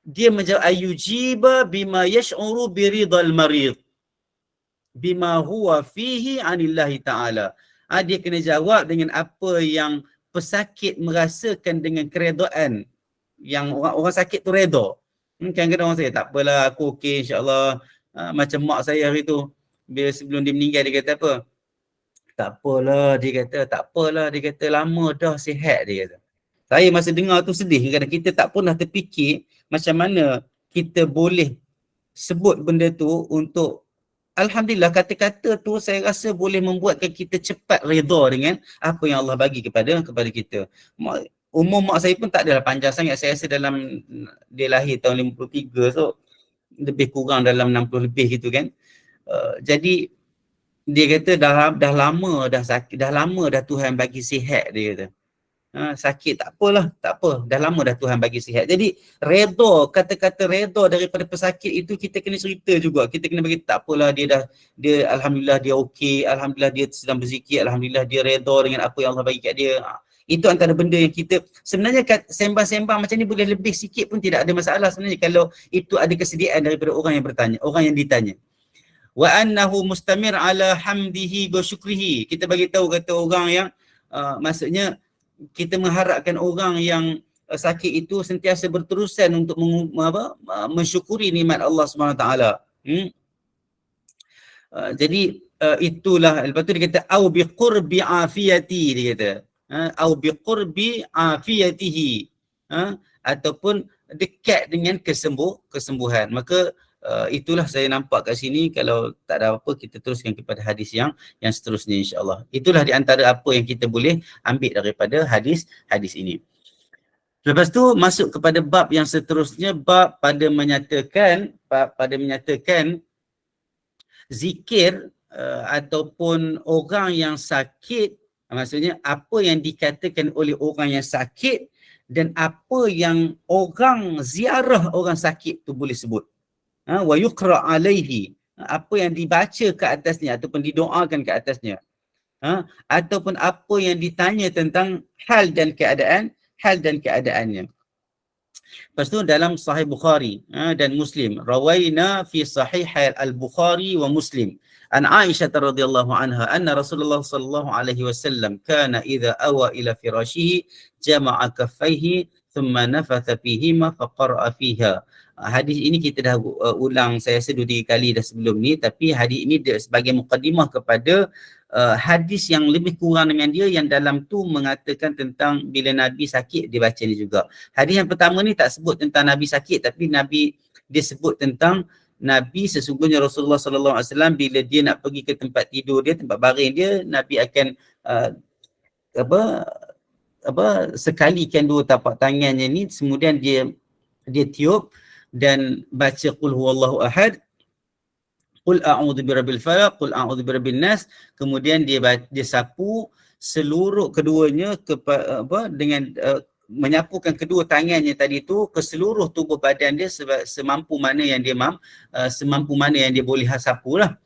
dia menjawab ayujiba bima yash'uru biridal marid bima huwa fihi 'anillahi ta'ala. Dia kena jawab dengan apa yang pesakit merasakan dengan keredaan yang orang sakit tu redha. Kadang-kadang orang saya tak apalah aku okey insya-Allah. Macam mak saya hari tu bila sebelum dia meninggal dia kata apa? Tak apalah dia kata, tak apalah dia kata, lama dah sihat dia kata. Saya masa dengar tu sedih, kadang kita tak pernah terfikir macam mana kita boleh sebut benda tu untuk alhamdulillah kata-kata tu saya rasa boleh membuatkan kita cepat redha dengan apa yang Allah bagi kepada kita. Umur mak saya pun tak adalah panjang sangat. Saya rasa dalam dia lahir tahun 53, so lebih kurang dalam 60 lebih gitu kan. Jadi dia kata dah lama dah sakit, dah lama dah Tuhan bagi sihat dia kata. Sakit tak apalah, tak apa. Dah lama dah Tuhan bagi sihat. Jadi redha, kata-kata redha daripada pesakit itu kita kena cerita juga. Kita kena bagi tak apalah dia alhamdulillah dia okey, alhamdulillah dia sedang berzikir, alhamdulillah dia redha dengan apa yang Allah bagi kat dia. Itu antara benda yang kita sebenarnya sembang-sembang macam ni boleh lebih sikit pun tidak ada masalah sebenarnya kalau itu ada kesediaan daripada orang yang bertanya, orang yang ditanya. Wa annahu mustamir ala hamdihi wa syukrihi. Kita bagi tahu kata orang yang maksudnya kita mengharapkan orang yang sakit itu sentiasa berterusan untuk mensyukuri nikmat Allah Subhanahu Wa Taala. Jadi itulah, lepas tu dia kata au biqurbi afiyati, dia kata au biqurbi afiyatihi, ataupun dekat dengan kesembuhan. Maka itulah saya nampak kat sini. Kalau tak ada apa kita teruskan kepada hadis yang seterusnya insya-Allah. Itulah di antara apa yang kita boleh ambil daripada hadis ini. Lepas tu masuk kepada bab yang seterusnya, bab pada menyatakan zikir ataupun orang yang sakit, maksudnya apa yang dikatakan oleh orang yang sakit dan apa yang orang ziarah orang sakit tu boleh sebut. Wa yuqra alaihi, apa yang dibaca ke atasnya ataupun didoakan ke atasnya, ataupun apa yang ditanya tentang hal dan keadaannya. Lepas tu dalam Sahih Bukhari dan Muslim, rawaina fi Sahih al-Bukhari wa Muslim an Aisyah radhiyallahu anha anna Rasulullah sallallahu alaihi wasallam kana idza awa ila firashihi jama'a kaffaihi thumma nafatha fihima faqara'a fiha. Hadis ini kita dah ulang saya rasa 2-3 kali dah sebelum ni, tapi hadis ini dia sebagai mukadimah kepada hadis yang lebih kurang dengan dia yang dalam tu mengatakan tentang bila Nabi sakit dia baca ni juga. Hadis yang pertama ni tak sebut tentang Nabi sakit, tapi Nabi dia sebut tentang Nabi sesungguhnya Rasulullah sallallahu alaihi wasallam bila dia nak pergi ke tempat tidur dia, tempat baring dia, Nabi akan sekalikan dua tapak tangannya ni, kemudian dia tiup dan baca qul huwallahu ahad, qul a'udzu birabbil falaq, qul a'udzu birabbin nas, kemudian dia sapu seluruh keduanya dengan menyapukan kedua tangannya tadi tu ke seluruh tubuh badan dia semampu mana yang dia boleh sapulah.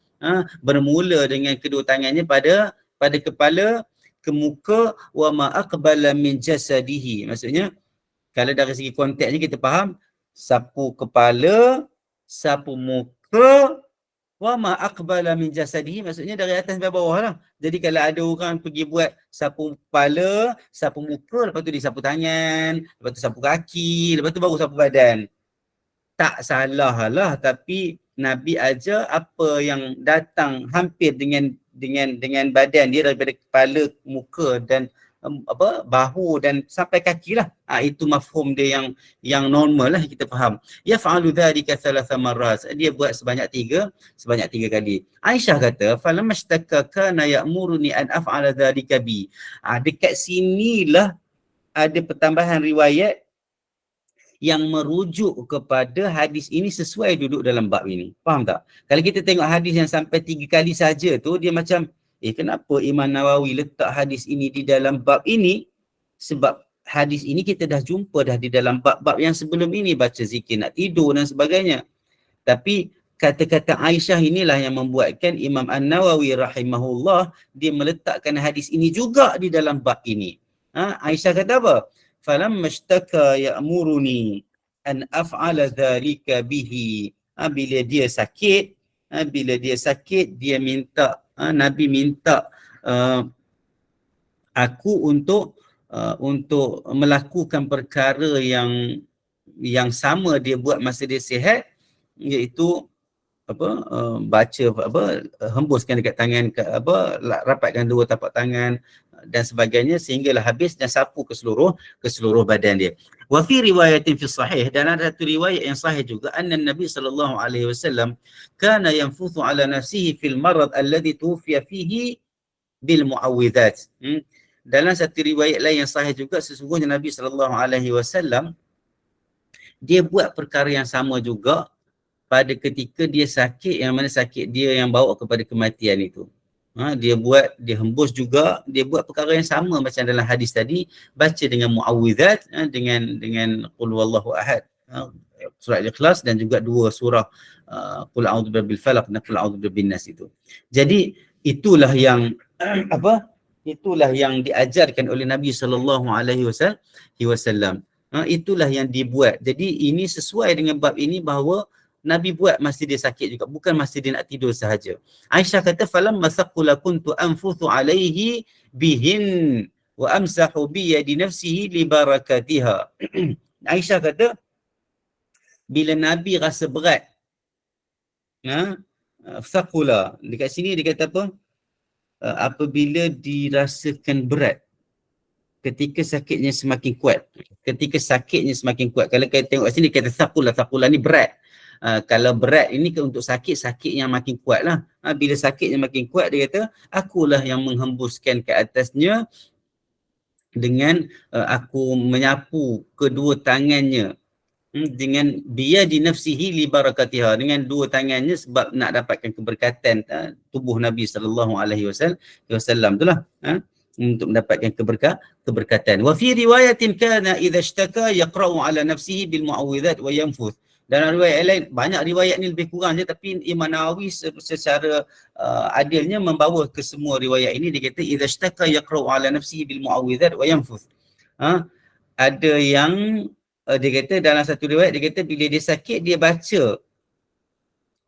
Bermula dengan kedua tangannya pada kepala, ke muka, wa ma aqbala min jasadihi. Maksudnya kalau dari segi konteksnya kita faham, sapu kepala, sapu muka, wa ma aqbala min jasadihi, maksudnya dari atas sampai bawah lah. Jadi kalau ada orang pergi buat sapu kepala, sapu muka, lepas tu dia sapu tangan, lepas tu sapu kaki, lepas tu baru sapu badan. Tak salah lah, tapi Nabi ajar apa yang datang hampir dengan badan dia daripada kepala, muka dan bahu dan sampai kaki lah. Itu mafhum dia yang normal lah, kita faham. Yaf'alu dhalika thalatha marrat, dia buat sebanyak tiga kali. Aisyah kata falamashtaka kana ya'muruni an af'ala dhalika bi. Dekat sinilah ada pertambahan riwayat yang merujuk kepada hadis ini sesuai duduk dalam bab ini. Faham tak? Kalau kita tengok hadis yang sampai 3 kali saja tu, dia macam kenapa Imam Nawawi letak hadis ini di dalam bab ini? Sebab hadis ini kita dah jumpa dah di dalam bab-bab yang sebelum ini, baca zikir nak tidur dan sebagainya. Tapi kata-kata Aisyah inilah yang membuatkan Imam An-Nawawi rahimahullah dia meletakkan hadis ini juga di dalam bab ini. Aisyah kata apa? Falamma ishtaka ya'muruni an af'ala dhalika bihi. Bila dia sakit dia minta Nabi minta aku untuk melakukan perkara yang sama dia buat masa dia sihat, iaitu baca hembuskan dekat tangan rapatkan dua tapak tangan dan sebagainya sehinggalah habis dan sapu ke seluruh badan dia. Wa fi riwayatin fi sahih, dan ada satu riwayat yang sahih juga, anna Nabi sallallahu alaihi wasallam kana yanfuthu ala nafsihi fil marad alladhi tuwfiya fihi bil muawwidzat. Dalam satu riwayat lain yang sahih juga, sesungguhnya Nabi sallallahu alaihi wasallam dia buat perkara yang sama juga pada ketika dia sakit, yang mana sakit dia yang bawa kepada kematian itu. Dia hembus juga, dia buat perkara yang sama macam dalam hadis tadi, baca dengan muawwidzat, dengan qul huwallahu ahad, surah Al-Ikhlas, dan juga dua surah qul a'udzu birabbil falaq dan qul a'udzu birabbin nas itu. Jadi itulah yang itulah yang diajarkan oleh Nabi sallallahu alaihi wasallam. Itulah yang dibuat. Jadi ini sesuai dengan bab ini bahawa Nabi buat masa dia sakit juga, bukan masa dia nak tidur sahaja. Aisyah kata falamma thaqula kuntu anfuthu alaihi bihin wa amsahu bi yadi nafsihi li barakatiha. Aisyah kata bila Nabi rasa berat, thaqula, dekat sini dia kata apa? Apabila dirasakan berat, ketika sakitnya semakin kuat. Kalau kita tengok sini kata thaqula ni berat. Kalau berat ini untuk sakit yang makin kuat lah. Bila sakitnya makin kuat, dia kata akulah yang menghembuskan ke atasnya dengan aku menyapu kedua tangannya dengan biyadi nafsihi li barakatiha, dengan dua tangannya sebab nak dapatkan keberkatan tubuh Nabi sallallahu alaihi wasallam itulah, untuk mendapatkan keberkatan. Wa fi riwayatin kana idza ishtaka yaqra'u ala nafsihi bil muawwidzat wa yanfuth. Dalam riwayat lain, banyak riwayat ni lebih kurang je, tapi Imam Nawawi secara adilnya membawa ke semua riwayat ini. Dia kata idza ishtaka yaqra'u ala nafsihi bil muawwidzat wa yanfuth. Ada yang dia kata dalam satu riwayat, dia kata bila dia sakit dia baca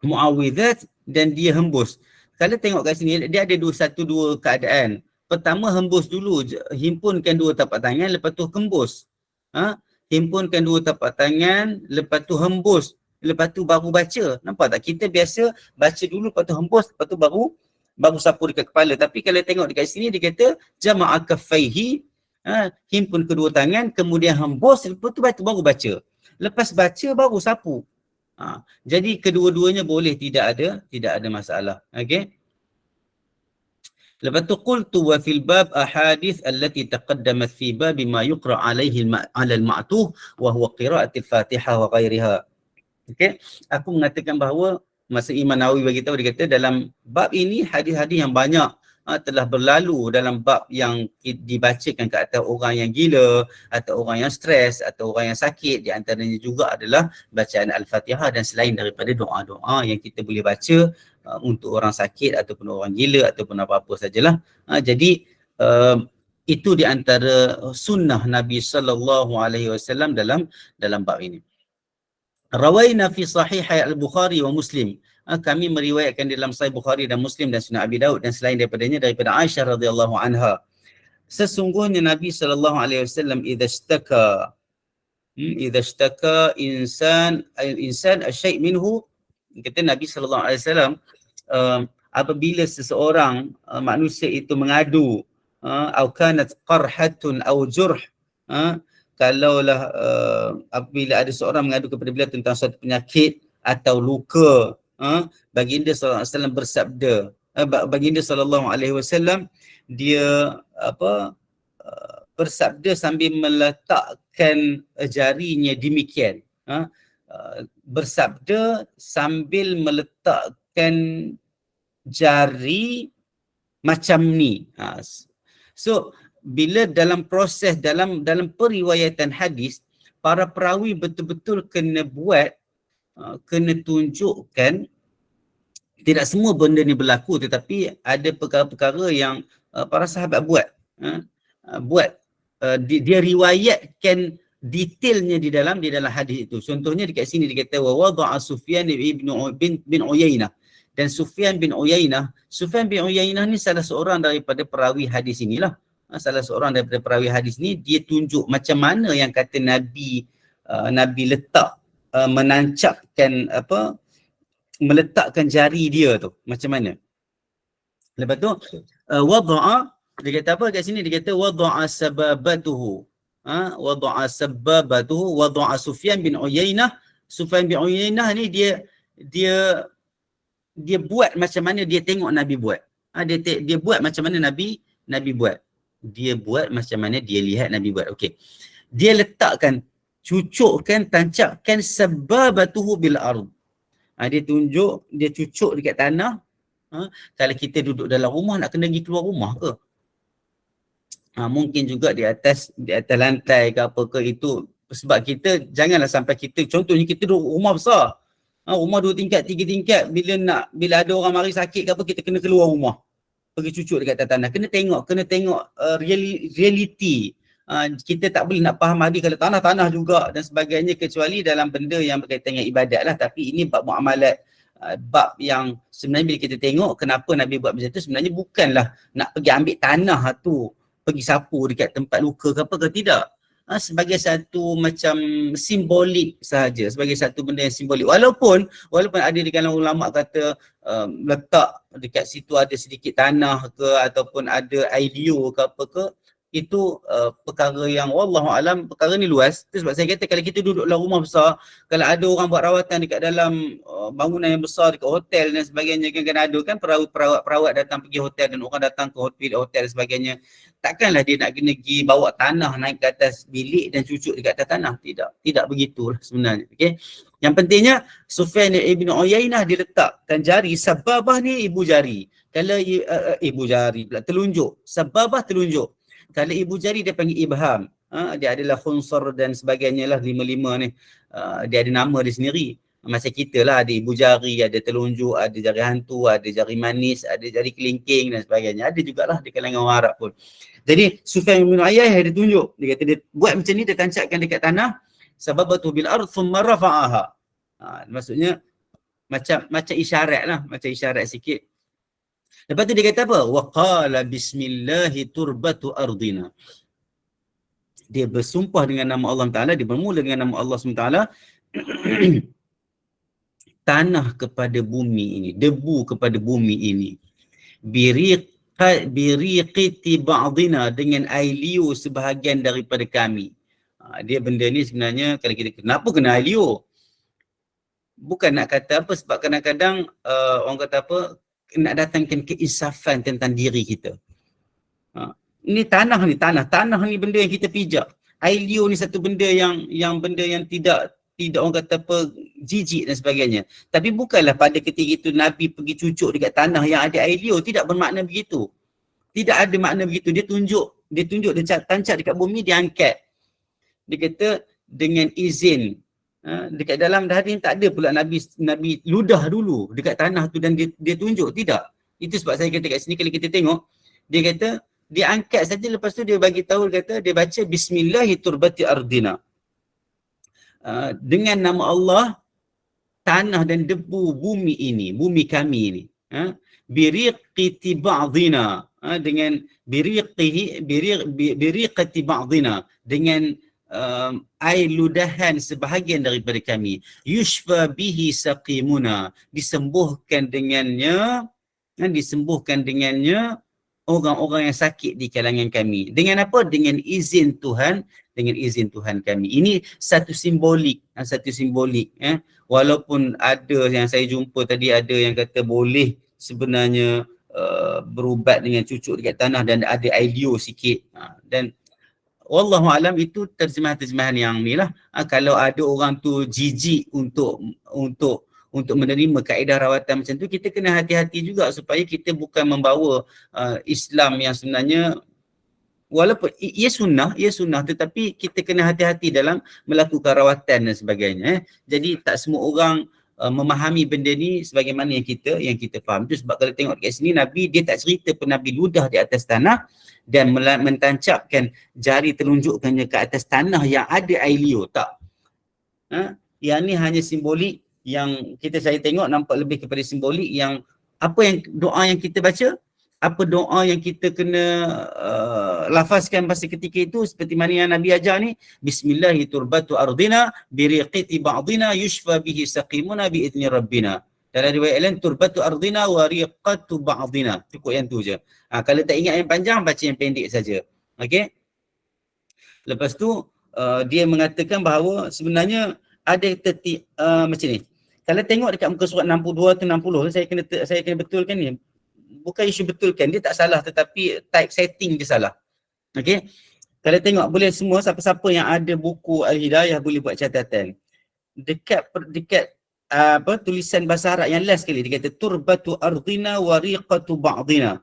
muawwidzat dan dia hembus. Kalau tengok kat sini dia ada dua keadaan. Pertama, hembus dulu, himpunkan dua tapak tangan, lepas tu hembus. Himpunkan dua tapak tangan, lepas tu hembus, lepas tu baru baca. Nampak tak? Kita biasa baca dulu, lepas tu hembus, lepas tu baru sapu dekat kepala. Tapi kalau tengok dekat sini, dia kata jama'a kaffaihi, himpun kedua tangan, kemudian hembus, lepas tu baru baca. Lepas baca, baru sapu. Jadi kedua-duanya boleh, tidak ada masalah. Okay? Lepas tu qultu wa fil bab ahadith allati taqaddamat fi bab ma yuqra alaihi ala al-ma'tuh wa huwa qira'atil Fatihah wa ghairiha. Okey, aku mengatakan bahawa masa Imam Nawawi bagi tahu, dia kata dalam bab ini hadis-hadis yang banyak telah berlalu dalam bab yang dibacakan ke atas orang yang gila atau orang yang stres atau orang yang sakit. Di antaranya juga adalah bacaan Al-Fatihah dan selain daripada doa-doa yang kita boleh baca untuk orang sakit ataupun orang gila ataupun apa-apa sajalah. Jadi itu di antara sunnah Nabi sallallahu alaihi wasallam dalam bab ini. Rawaina fi sahih al-Bukhari wa Muslim. Kami meriwayatkan dalam Sahih Bukhari dan Muslim dan Sunan Abi Daud dan selain daripadanya daripada Aisyah radhiyallahu anha. Sesungguhnya Nabi sallallahu alaihi wasallam idza ishtaka insan asy-syai' minhu, kata Nabi sallallahu alaihi wasallam apabila seseorang manusia itu mengadu au kanat qarhatun au jurh, kalaulah apabila ada seorang mengadu kepada beliau tentang suatu penyakit atau luka, baginda sallallahu alaihi wasallam bersabda, baginda sallallahu alaihi wasallam dia bersabda sambil meletakkan jarinya demikian, bersabda sambil meletakkan jari macam ni. So bila dalam proses dalam periwayatan hadis, para perawi betul-betul kena tunjukkan Tidak semua benda ni berlaku, tetapi ada perkara-perkara yang para sahabat buat. Dia riwayatkan detailnya di dalam hadis itu. Contohnya dekat sini dia kata wa wada'a Sufyan bin Uyainah. Dan Sufyan bin Uyainah ni salah seorang daripada perawi hadis inilah. Salah seorang daripada perawi hadis ni, dia tunjuk macam mana yang kata Nabi letak menancapkan meletakkan jari dia tu macam mana. Lepas tu wada'a, dia kata apa kat sini, dia kata wada'a sababatuhu. Wada'a sababatuhu wada'a Sufyan bin Uyainah. Sufyan bin Uyainah ni dia buat macam mana dia tengok Nabi buat. Dia buat macam mana Nabi buat. Dia buat macam mana dia lihat Nabi buat. Okey. Dia letakkan, cucukkan, tancapkan sababatuhu bil ard. Dia tunjuk, dia cucuk dekat tanah. Kalau kita duduk dalam rumah, nak kena pergi keluar rumah ke? Mungkin juga di atas lantai ke apa ke itu. Sebab kita, janganlah sampai kita, contohnya kita duduk rumah besar. Rumah 2 tingkat, 3 tingkat, bila ada orang mari sakit ke apa, kita kena keluar rumah. Pergi cucuk dekat tanah. Kena tengok reality. Kita tak boleh nak faham hadis kalau tanah juga dan sebagainya, kecuali dalam benda yang berkaitan dengan ibadat lah. Tapi ini bab muamalat, bab yang sebenarnya bila kita tengok kenapa Nabi buat macam tu, sebenarnya bukanlah nak pergi ambil tanah tu, pergi sapu dekat tempat luka ke apa ke, tidak. Sebagai satu macam simbolik sahaja, sebagai satu benda yang simbolik. Walaupun ada di kalangan ulama kata letak dekat situ ada sedikit tanah ke ataupun ada ideo ke apa ke, itu perkara yang wallahu alam, perkara ni luas. Itu sebab saya kata kalau kita duduk dalam rumah besar, kalau ada orang buat rawatan dekat dalam bangunan yang besar dekat hotel dan sebagainya, kan ada kan perawat datang pergi hotel dan orang datang ke hotel dan sebagainya. Takkanlah dia nak kena pergi bawa tanah naik ke atas bilik dan cucuk dekat atas tanah. Tidak begitulah sebenarnya. Okey. Yang pentingnya Sufyan bin Uyainah dia letakkan jari, sababah ni ibu jari. Kalau ibu jari pula telunjuk, sababah telunjuk. Kalau ibu jari dia panggil ibham. Dia adalah khunsar dan sebagainya lah, 5 ni. Dia ada nama dia sendiri. Macam kita lah, ada ibu jari, ada telunjuk, ada jari hantu, ada jari manis, ada jari kelingking dan sebagainya. Ada jugalah di kalangan orang Arab pun. Jadi Sufyan bin Uyainah dia tunjuk. Dia kata dia buat macam ni, dia tancapkan dekat tanah. Sababatu bil ard thumma rafa'aha. Maksudnya macam isyarat lah, macam isyarat sikit. Lepas tu dia kata apa? Wa qala bismillahi turbatu ardina. Dia bersumpah dengan nama Allah Ta'ala, dia bermula dengan nama Allah SWT. Tanah kepada bumi ini, debu kepada bumi ini. Biriqiti ba'dina, dengan air liur sebahagian daripada kami. Dia benda ni sebenarnya, kalau kita, kenapa kena air liur? Bukan nak kata apa, sebab kadang-kadang orang kata apa, nak datangkan keinsafan tentang diri kita. Ini tanah ni benda yang kita pijak. Air liur ni satu benda yang benda yang tidak orang kata apa, jijik dan sebagainya. Tapi bukanlah pada ketika itu Nabi pergi cucuk dekat tanah yang ada air liur, tidak bermakna begitu. Tidak ada makna begitu. Dia tunjuk, dia tancap dekat bumi, dia angkat. Dia kata dengan izin. Dekat dalam hadis tak ada pula Nabi ludah dulu dekat tanah tu dan dia tunjuk, tidak. Itu sebab saya kata kat sini kalau kita tengok, dia kata dia angkat saja, lepas tu dia bagi tahu, kata dia baca bismillahi turbati ardina. Dengan nama Allah, tanah dan debu bumi ini, bumi kami ini. Biriqati ba'dina, dengan biriqati ba'dina, dengan air ludahan sebahagian daripada kami. Yushfa bihi saqimuna, disembuhkan dengannya orang-orang yang sakit di kalangan kami. Dengan apa? Dengan izin Tuhan, kami. Ini satu simbolik. Walaupun ada yang saya jumpa tadi, ada yang kata boleh sebenarnya berubat dengan cucuk dekat tanah dan ada air liur sikit. Dan wallahu alam, itu terjemahan yang ni lah. Kalau ada orang tu jijik untuk menerima kaedah rawatan macam tu, kita kena hati-hati juga supaya kita bukan membawa Islam yang sebenarnya, walaupun ia sunnah, tetapi kita kena hati-hati dalam melakukan rawatan dan sebagainya. Jadi tak semua orang memahami benda ni sebagaimana yang kita faham. Itu sebab kalau tengok dekat sini Nabi dia tak cerita pun Nabi ludah di atas tanah dan mentancapkan jari telunjukkannya ke atas tanah yang ada air liur. Tak. Yang ni hanya simbolik yang saya tengok nampak lebih kepada simbolik yang apa yang doa yang kita baca, apa doa yang kita kena lafazkan pada ketika itu seperti mana yang Nabi ajar ni, bismillahi turbatu ardina biriqiti ba'dina yushfa bihi saqimuna bi'idni rabbina. Dalam riwayat lain turbatu ardina wa riqatu ba'dina. Cukup yang tu je. Kalau tak ingat yang panjang baca yang pendek saja. Okey. Lepas tu dia mengatakan bahawa sebenarnya ada macam ni. Kalau tengok dekat muka surat 62 atau 60 saya kena betulkan ni. Bukan isu betulkan, dia tak salah tetapi type setting dia salah. Okey. Kalau tengok boleh semua siapa-siapa yang ada buku Al-Hidayah boleh buat catatan. Dekat tulisan bahasa Arab yang last sekali dia kata turbatu ardina wa riqatu ba'dina.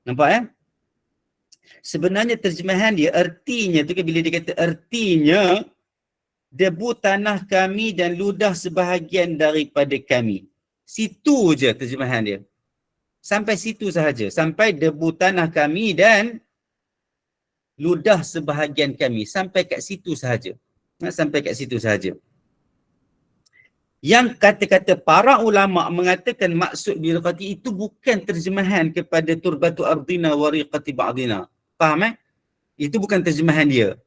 Nampak Sebenarnya terjemahan dia artinya tu kan bila dia kata artinya debu tanah kami dan ludah sebahagian daripada kami. Situ je terjemahan dia. Sampai situ sahaja. Sampai debu tanah kami dan ludah sebahagian kami. Sampai kat situ sahaja. Sampai kat situ sahaja. Yang kata-kata para ulama mengatakan maksud birqati itu bukan terjemahan kepada turbatu ardina wa riqati ba'dina. Faham Itu bukan terjemahan dia.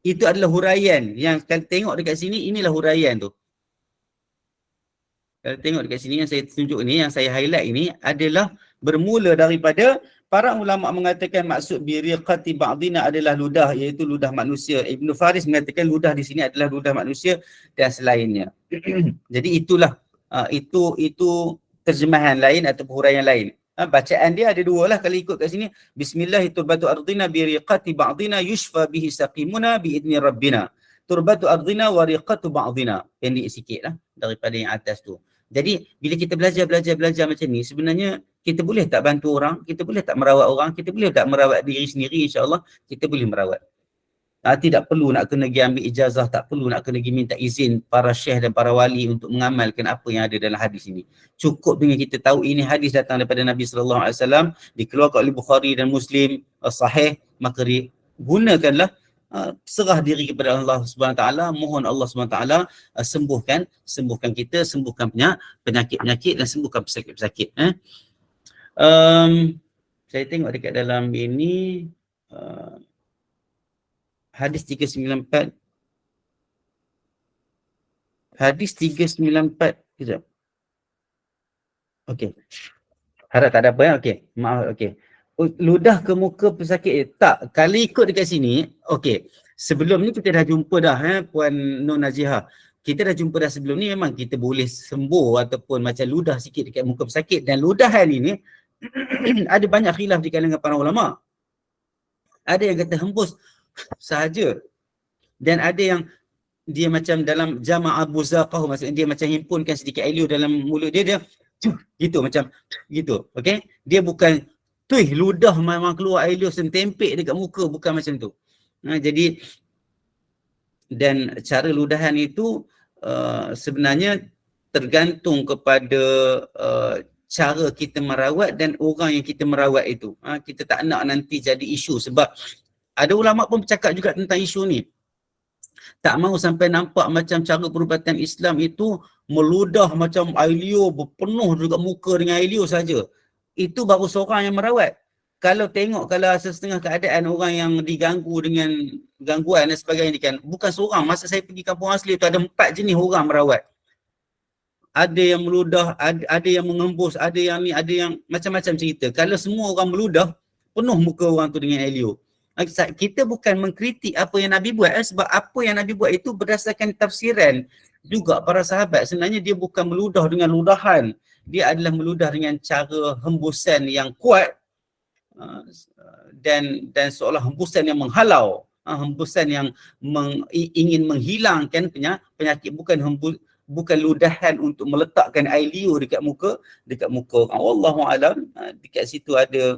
Itu adalah huraian. Yang kalau tengok dekat sini, inilah huraian tu. Kalau tengok dekat sini yang saya tunjuk ni, yang saya highlight ini adalah bermula daripada para ulama mengatakan maksud biriqati ba'dina adalah ludah, iaitu ludah manusia. Ibn Faris mengatakan ludah di sini adalah ludah manusia dan selainnya. Jadi itulah itu terjemahan lain atau huraian lain. Bacaan dia ada dua lah kalau ikut kat sini. Bismillahi turbatu ardina biriqati ba'dina yushfa bihi saqimuna bi'idni rabbina. Turbatu ardina wa riqatu ba'dina. Pendek sikit lah daripada yang atas tu. Jadi bila kita belajar macam ni, sebenarnya kita boleh tak bantu orang, kita boleh tak merawat orang, kita boleh tak merawat diri sendiri, insya-Allah kita boleh merawat. Tidak perlu nak kena pergi ambil ijazah, tak perlu nak kena pergi minta izin para syekh dan para wali untuk mengamalkan apa yang ada dalam hadis ini. Cukup dengan kita tahu ini hadis datang daripada Nabi sallallahu alaihi wasallam, dikeluarkan oleh Bukhari dan Muslim, sahih, maka gunakanlah, serah diri kepada Allah Subhanahu Wa Taala, mohon Allah Subhanahu Wa Taala sembuhkan kita, sembuhkan penyakit-penyakit dan sembuhkan pesakit-pesakit. Saya tengok dekat dalam ini hadis 394. Hadis 394. Kejap. Okey. Harap tak ada apa okey. Maaf, okey. Ludah ke muka pesakit tak, kalau ikut dekat sini, okey. Sebelum ni kita dah jumpa dah Puan Nur Nazihah. Kita dah jumpa dah sebelum ni, memang kita boleh sembuh ataupun macam ludah sikit dekat muka pesakit, dan ludahan ini ada banyak khilaf di kalangan para ulama. Ada yang kata hembus sahaja, dan ada yang dia macam dalam jama'ah buzaqah, maksudnya dia macam himpunkan sedikit air liur dalam mulut dia gitu, macam gitu. Okey, dia bukan ludah memang keluar air liur sentempek dekat muka, bukan macam tu. Jadi dan cara ludahan itu sebenarnya tergantung kepada cara kita merawat dan orang yang kita merawat itu. Kita tak nak nanti jadi isu, sebab ada ulama pun bercakap juga tentang isu ni. Tak mahu sampai nampak macam cara perubatan Islam itu meludah macam air liur, berpenuh juga muka dengan air liur saja. Itu baru seorang yang merawat. Kalau setengah keadaan orang yang diganggu dengan gangguan dan sebagainya kan, bukan seorang. Masa saya pergi kampung asli tu ada 4 jenis orang merawat. Ada yang meludah, ada yang mengembus, ada yang ni, ada yang macam-macam cerita. Kalau semua orang meludah, penuh muka orang tu dengan air liur. Kita bukan mengkritik apa yang Nabi buat, sebab apa yang Nabi buat itu berdasarkan tafsiran juga para sahabat. Sebenarnya dia bukan meludah dengan ludahan, dia adalah meludah dengan cara hembusan yang kuat, dan seolah hembusan yang menghalau, hembusan yang ingin menghilangkan penyakit, bukan ludahan untuk meletakkan air liur dekat muka orang. Wallahu alam. Dekat situ ada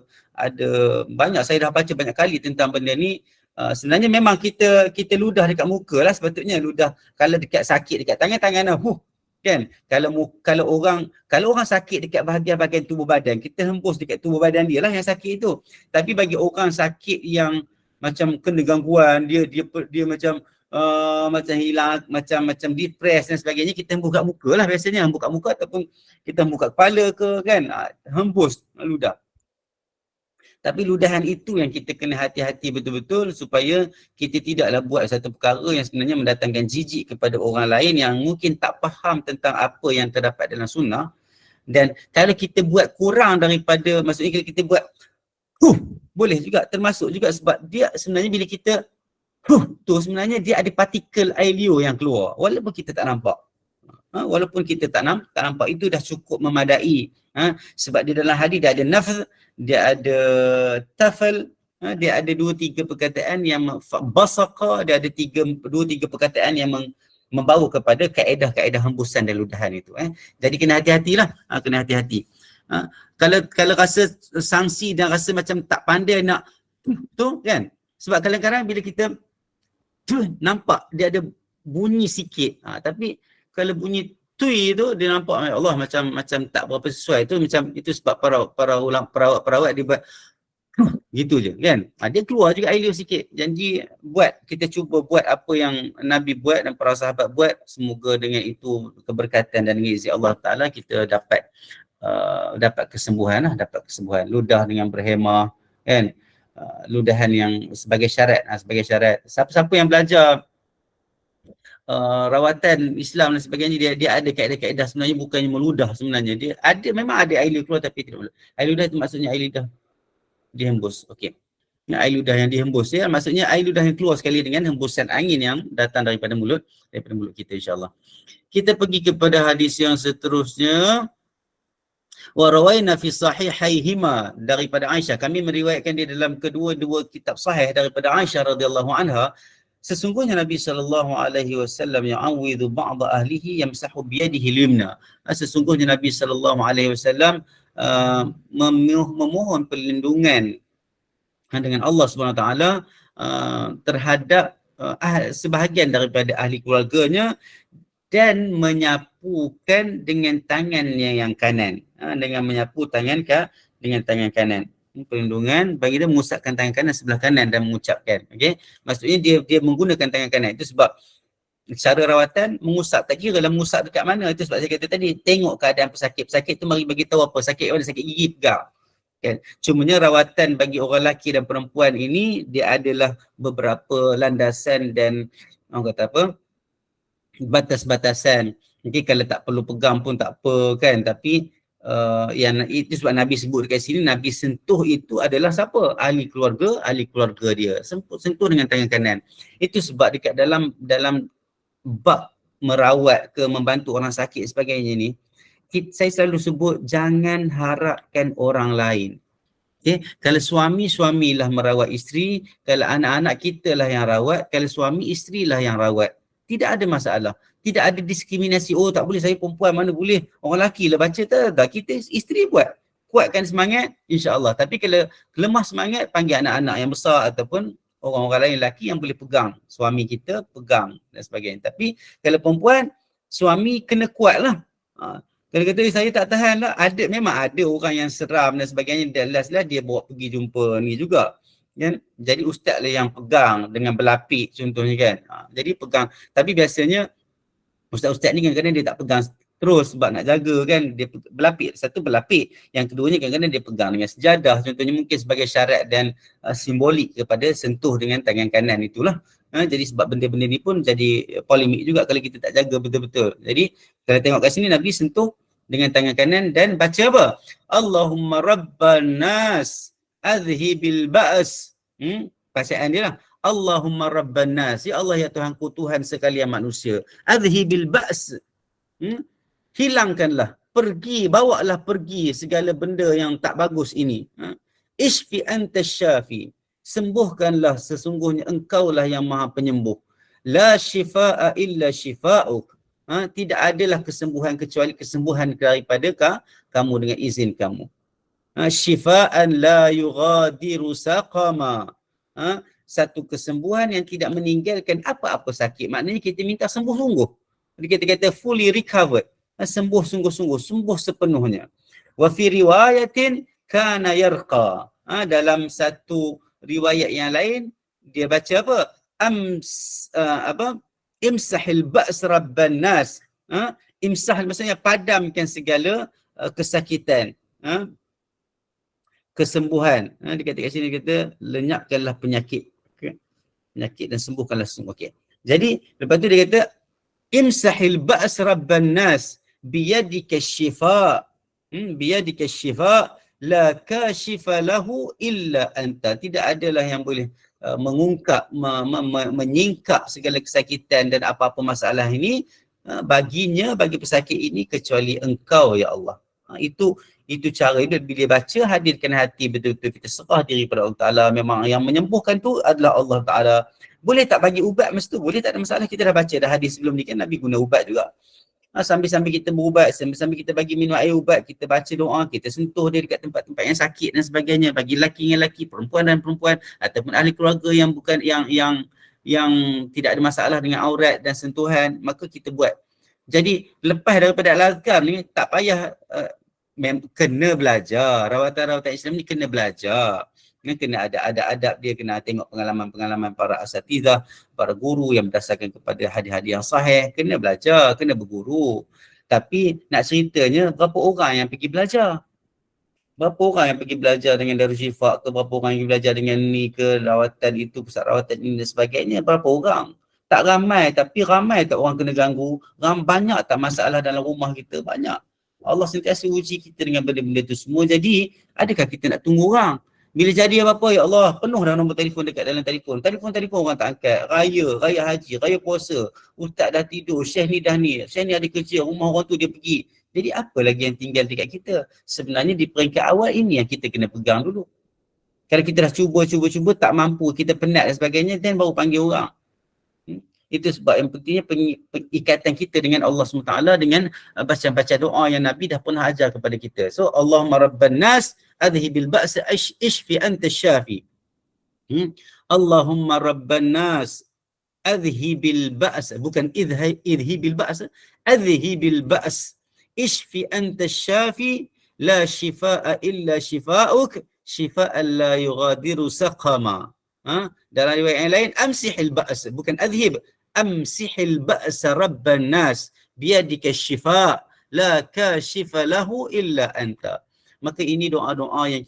banyak, saya dah baca banyak kali tentang benda ni. Sebenarnya memang kita ludah dekat muka lah sepatutnya. Ludah kalau dekat sakit dekat tangan lah, Kan? Kalau orang sakit dekat bahagian-bahagian tubuh badan, kita hembus dekat tubuh badan dia lah yang sakit itu. Tapi bagi orang sakit yang macam kena gangguan, dia macam macam hilang, macam depres dan sebagainya, kita hembus kat muka lah biasanya, hembus kat muka ataupun kita hembus kat kepala ke kan, hembus ludah. Tapi ludahan itu yang kita kena hati-hati betul-betul supaya kita tidaklah buat satu perkara yang sebenarnya mendatangkan jijik kepada orang lain yang mungkin tak faham tentang apa yang terdapat dalam sunnah. Dan kalau kita buat kurang daripada, maksudnya kalau kita buat boleh juga, termasuk juga sebab dia sebenarnya bila kita tu sebenarnya dia ada partikel air liur yang keluar walaupun kita tak nampak. Walaupun kita tak nampak, itu dah cukup memadai. Sebab di dalam hadis dia ada nafz, dia ada tafal, dia ada 2-3 perkataan yang basaqa, dia ada 2-3 perkataan yang membawa kepada kaedah-kaedah hembusan dan ludahan itu. Jadi kena hati-hatilah, kena hati-hati. Kalau rasa sangsi dan rasa macam tak pandai nak tu kan, sebab kadang-kadang bila kita nampak dia ada bunyi sikit, tapi kalau bunyi tui tu dia nampak Allah macam tak berapa sesuai tu, macam itu sebab para perawat dia buat gitu je kan. Dia keluar juga air liur sikit. Janji kita cuba buat apa yang Nabi buat dan para sahabat buat, semoga dengan itu keberkatan dan dengan izin Allah Taala kita dapat kesembuhan lah, dapat kesembuhan. Ludah dengan berhemah kan, ludahan yang sebagai syarat, siapa-siapa yang belajar rawatan Islam dan sebagainya, dia ada kaedah-kaedah sebenarnya, bukannya meludah sebenarnya. Dia ada, memang ada air liur keluar tapi tidak meludah. Air ludah itu maksudnya air lidah dihembus. Okey. Air ludah yang dihembus ya, maksudnya air ludah yang keluar sekali dengan hembusan angin yang datang daripada mulut kita, insya-Allah. Kita pergi kepada hadis yang seterusnya. Wa rawaina fi sahihaihima, daripada Aisyah. Kami meriwayatkan dia dalam kedua-dua kitab sahih daripada Aisyah radhiyallahu anha. Sesungguhnya Nabi SAW ya'awidhu ba'da ahlihi yamsahu biyadihi limna. Sesungguhnya Nabi SAW memohon perlindungan dengan Allah SWT terhadap sebahagian daripada ahli keluarganya dan menyapukan dengan tangannya yang kanan. Dengan menyapu dengan tangan kanan. Perlindungan bagi dia mengusapkan tangan kanan sebelah kanan dan mengucapkan. Okey, maksudnya dia menggunakan tangan kanan. Itu sebab cara rawatan mengusap, tak kira lah mengusap dekat mana. Itu sebab saya kata tadi, tengok keadaan pesakit tu mari bagi tahu apa sakit mana, sakit gigi pegang kan. Cumanya rawatan bagi orang lelaki dan perempuan ini dia adalah beberapa landasan dan orang kata apa, batas-batasan. Jadi kalau tak perlu pegang pun tak apa kan, tapi yang itu sebab Nabi sebut dekat sini, Nabi sentuh itu adalah siapa? Ahli keluarga dia. Sentuh dengan tangan kanan. Itu sebab dekat dalam bab merawat ke membantu orang sakit sebagainya ni, saya selalu sebut jangan harapkan orang lain. Okay? Kalau suamilah merawat isteri, kalau anak-anak kita lah yang rawat, kalau suami isteri lah yang rawat. Tidak ada masalah. Tidak ada diskriminasi. Oh tak boleh, saya perempuan mana boleh. Orang lelaki lah baca. Tak. Kita isteri buat. Kuatkan semangat, insya-Allah. Tapi kalau lemah semangat, panggil anak-anak yang besar ataupun orang-orang lain lelaki yang boleh pegang. Suami kita pegang dan sebagainya. Tapi kalau perempuan, suami kena kuat lah. Kalau kata saya tak tahan lah, memang ada orang yang seram dan sebagainya. Dan last lah dia bawa pergi jumpa ni juga. Kan? Jadi ustaz lah yang pegang dengan berlapik contohnya kan. Jadi pegang. Tapi biasanya ustaz-ustaz ni kadang-kadang dia tak pegang terus sebab nak jaga kan. Dia berlapik. Satu berlapik. Yang keduanya kadang-kadang dia pegang dengan sejadah. Contohnya mungkin sebagai syarat dan simbolik kepada sentuh dengan tangan kanan itulah. Jadi sebab benda-benda ni pun jadi polemik juga kalau kita tak jaga betul-betul. Jadi kalau tengok kat sini Nabi sentuh dengan tangan kanan dan baca apa? Allahumma rabban nas adhibil ba's. Bacaan dia lah. Allahumma rabban nas. Ya Allah ya Tuhanku, Tuhan sekalian manusia. Adhibil ba's. Hilangkanlah, bawalah pergi segala benda yang tak bagus ini. Ishfi anta syafi. Sembuhkanlah, sesungguhnya engkaulah yang maha penyembuh. La shifaa illa shifa'uk. Tidak adalah kesembuhan kecuali kesembuhan daripada kamu dengan izin kamu. Shifaan la yughadiru saqama. Satu kesembuhan yang tidak meninggalkan apa-apa sakit. Maknanya kita minta sembuh sungguh. Kita kata fully recovered. Sembuh sungguh-sungguh, sembuh sepenuhnya. Wa fi riwayatin kana yarqa. Dalam satu riwayat yang lain dia baca apa? Imsahil ba's rabban nas. Imsah maksudnya padamkan segala kesakitan. Kesembuhan. Dia kata kat sini, kata lenyapkanlah penyakit. Penyakit dan sembuhkanlah semua. Okay. Jadi lepas tu dia kata imsahil ba's rabban nas biyadika syifa. Biyadika syifa la kashifa lahu illa anta. Tidak adalah yang boleh mengungkap, menyingkap segala kesakitan dan apa-apa masalah ini baginya, bagi pesakit ini kecuali engkau ya Allah. Itu cara dia bila baca, hadirkan hati betul-betul kita serah diri pada Allah Ta'ala. Memang yang menyembuhkan tu adalah Allah Ta'ala. Boleh tak bagi ubat masa tu? Boleh, tak ada masalah. Kita dah baca dah hadis sebelum ni kan, Nabi guna ubat juga. Sambil-sambil kita berubat, sambil-sambil kita bagi minum air ubat, kita baca doa, kita sentuh dia dekat tempat-tempat yang sakit dan sebagainya. Bagi lelaki dengan lelaki, perempuan dan perempuan, ataupun ahli keluarga yang bukan yang tidak ada masalah dengan aurat dan sentuhan, maka kita buat. Jadi lepas daripada al-azkar ni, tak payah kena belajar. Rawatan-rawatan Islam ni kena belajar. Kena ada adab dia, kena tengok pengalaman-pengalaman para asatizah, para guru yang berdasarkan kepada hadis-hadis yang sahih. Kena belajar, kena berguru. Tapi nak ceritanya, berapa orang yang pergi belajar? Berapa orang yang pergi belajar dengan Darul Shifa ke, berapa orang yang pergi belajar dengan ni ke, rawatan itu, pusat rawatan ini dan sebagainya? Berapa orang? Tak ramai, tapi ramai tak orang kena ganggu? Banyak tak masalah dalam rumah kita? Banyak. Allah sentiasa uji kita dengan benda-benda itu semua. Jadi, adakah kita nak tunggu orang? Bila jadi apa-apa, ya Allah, penuh dah nombor telefon dekat dalam telefon. Telefon orang tak angkat. Raya haji, raya puasa. Ustaz dah tidur, Syekh ni dah ni. Syekh ni ada kerja, rumah orang tu dia pergi. Jadi apa lagi yang tinggal dekat kita? Sebenarnya di peringkat awal ini yang kita kena pegang dulu. Kalau kita dah cuba, tak mampu, kita penat dan sebagainya, then baru panggil orang. Itu sebab yang pentingnya ikatan kita dengan Allah SWT dengan baca doa yang Nabi dah pernah ajar kepada kita. So, Allahumma rabban nas adhibil ba'sa ishfi anta syafi. Allahumma rabban nas adhibil ba'sa, bukan idhibil ba'sa, adhibil ba's ishfi anta syafi la shifaa illa shifa'uk shifa'an la yughadiru saqama. Dalam riwayat yang lain amsihil ba's, bukan adhib, amsihil ba'sa rabban nas biyadika syifa la kashifa lahu illa anta. Maka ini doa-doa yang